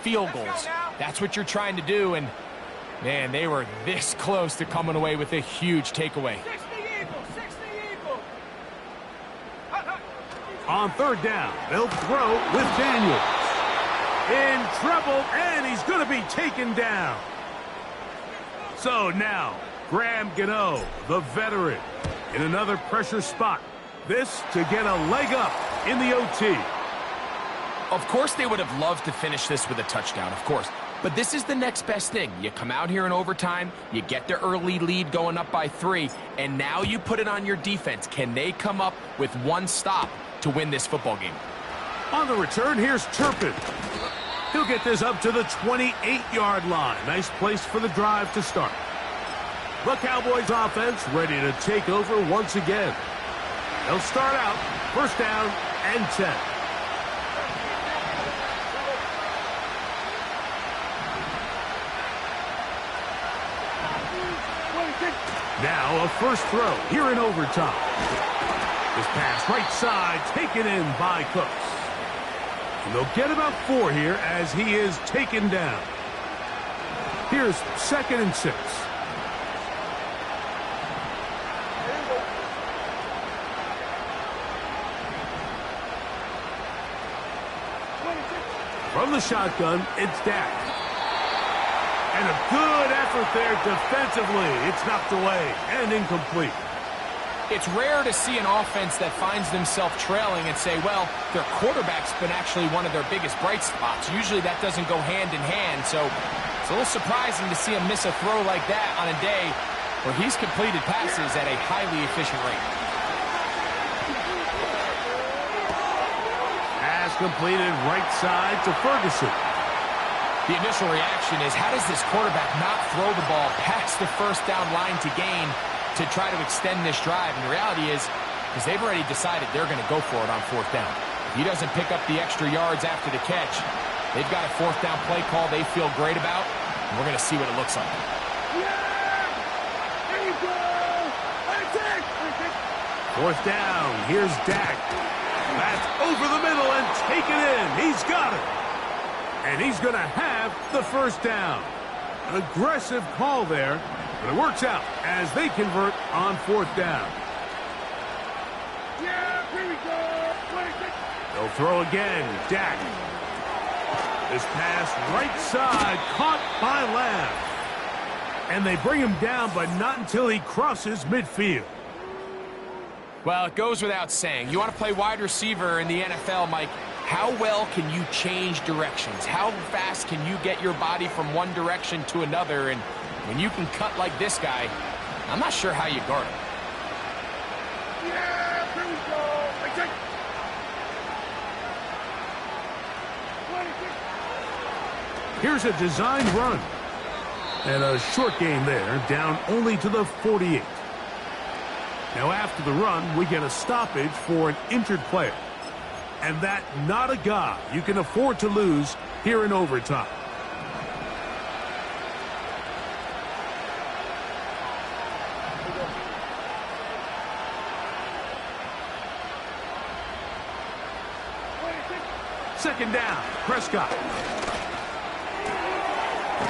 field goals. That's what you're trying to do, and, man, they were this close to coming away with a huge takeaway. 60 Eagles, 60 Eagles. On third down, they'll throw with Daniels. In trouble, and he's going to be taken down. So now, Graham Gano, the veteran, in another pressure spot. This to get a leg up in the OT. Of course they would have loved to finish this with a touchdown, of course. But this is the next best thing. You come out here in overtime, you get the early lead going up by 3, and now you put it on your defense. Can they come up with one stop to win this football game? On the return, here's Turpin. He'll get this up to the 28-yard line. Nice place for the drive to start. The Cowboys offense ready to take over once again. They'll start out first down and 10. Now a first throw here in overtime. This pass right side taken in by Cooks. And they'll get about 4 here as he is taken down. Here's 2nd and 6. From the shotgun, it's Dak. And a good effort there defensively. It's knocked away and incomplete. It's rare to see an offense that finds themselves trailing and say, well, their quarterback's been actually one of their biggest bright spots. Usually that doesn't go hand in hand, so it's a little surprising to see him miss a throw like that on a day where he's completed passes at a highly efficient rate. Pass completed right side to Ferguson. The initial reaction is, how does this quarterback not throw the ball past the first down line to gain to try to extend this drive? And the reality is, because they've already decided they're going to go for it on 4th down. If he doesn't pick up the extra yards after the catch, they've got a 4th down play call they feel great about, and we're going to see what it looks like. Yeah! There you go! That's it! 4th down. Here's Dak. That's over the middle and taken in. He's got it. And he's going to have the first down. An aggressive call there, but it works out as they convert on 4th down. Yeah, here we go! 26. They'll throw again. Dak. This pass right side caught by Lamb. And they bring him down, but not until he crosses midfield. Well, it goes without saying. You want to play wide receiver in the NFL, Mike, how well can you change directions? How fast can you get your body from one direction to another? And when you can cut like this guy, I'm not sure how you guard him. Yeah, here we go! I take. 26. Here's a designed run. And a short gain there, down only to the 48. Now after the run, we get a stoppage for an injured player. And that not a guy you can afford to lose here in overtime. Second down, Prescott.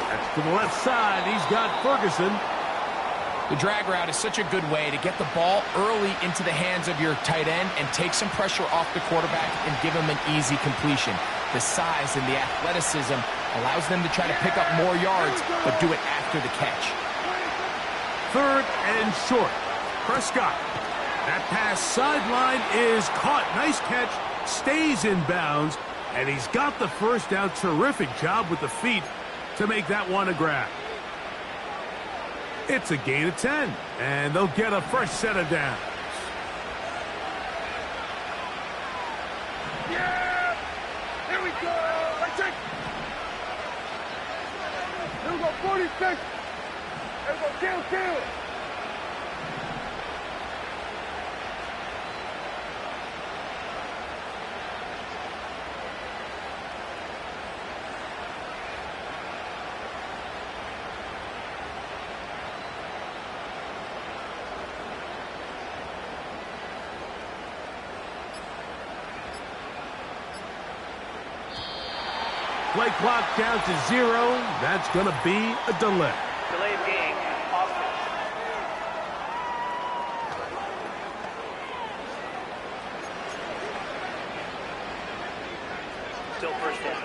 That's to the left side. He's got Ferguson. The drag route is such a good way to get the ball early into the hands of your tight end and take some pressure off the quarterback and give him an easy completion. The size and the athleticism allows them to try to pick up more yards, but do it after the catch. 3rd and short. Prescott. That pass sideline is caught. Nice catch. Stays in bounds. And he's got the first down. Terrific job with the feet to make that one a grab. It's a gain of 10, and they'll get a fresh set of downs. Yeah! Here we go! I take. Here we go, 46. Here we go, kill. Play clock down to 0. That's going to be a delay. Delay of game, offense. Still first down.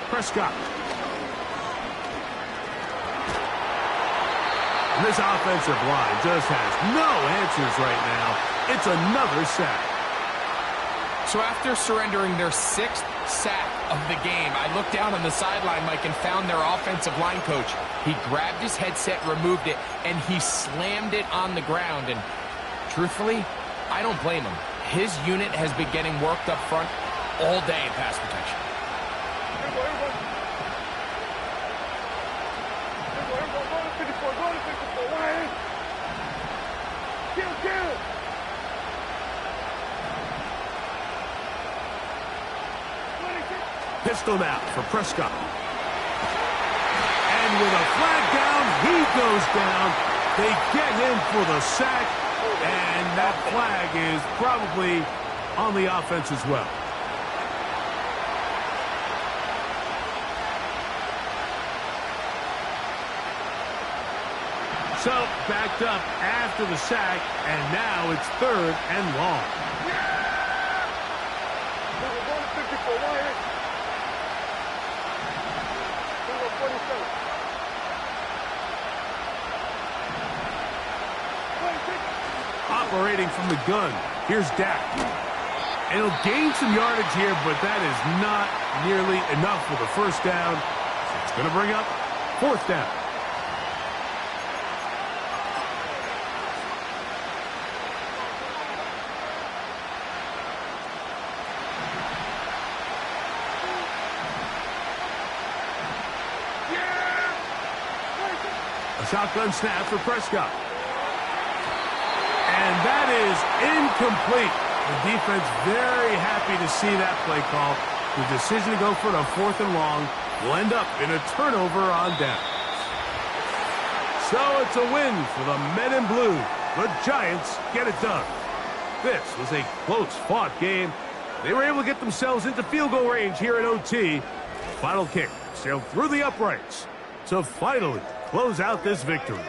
Prescott. And this offensive line just has no answers right now. It's another sack. So after surrendering their 6th sack of the game, I looked down on the sideline, Mike, and found their offensive line coach. He grabbed his headset, removed it, and he slammed it on the ground. And truthfully, I don't blame him. His unit has been getting worked up front all day in pass protection. Pistol now for Prescott. And with a flag down, he goes down. They get him for the sack, and that flag is probably on the offense as well. So, backed up after the sack, and now it's 3rd and long. Operating from the gun, here's Dak. And he'll gain some yardage here, but that is not nearly enough for the first down. So it's going to bring up 4th down. A shotgun snap for Prescott. And that is incomplete. The defense very happy to see that play call. The decision to go for it on 4th and long will end up in a turnover on downs. So it's a win for the men in blue. The Giants get it done. This was a close-fought game. They were able to get themselves into field goal range here in OT. Final kick sailed through the uprights to finally close out this victory.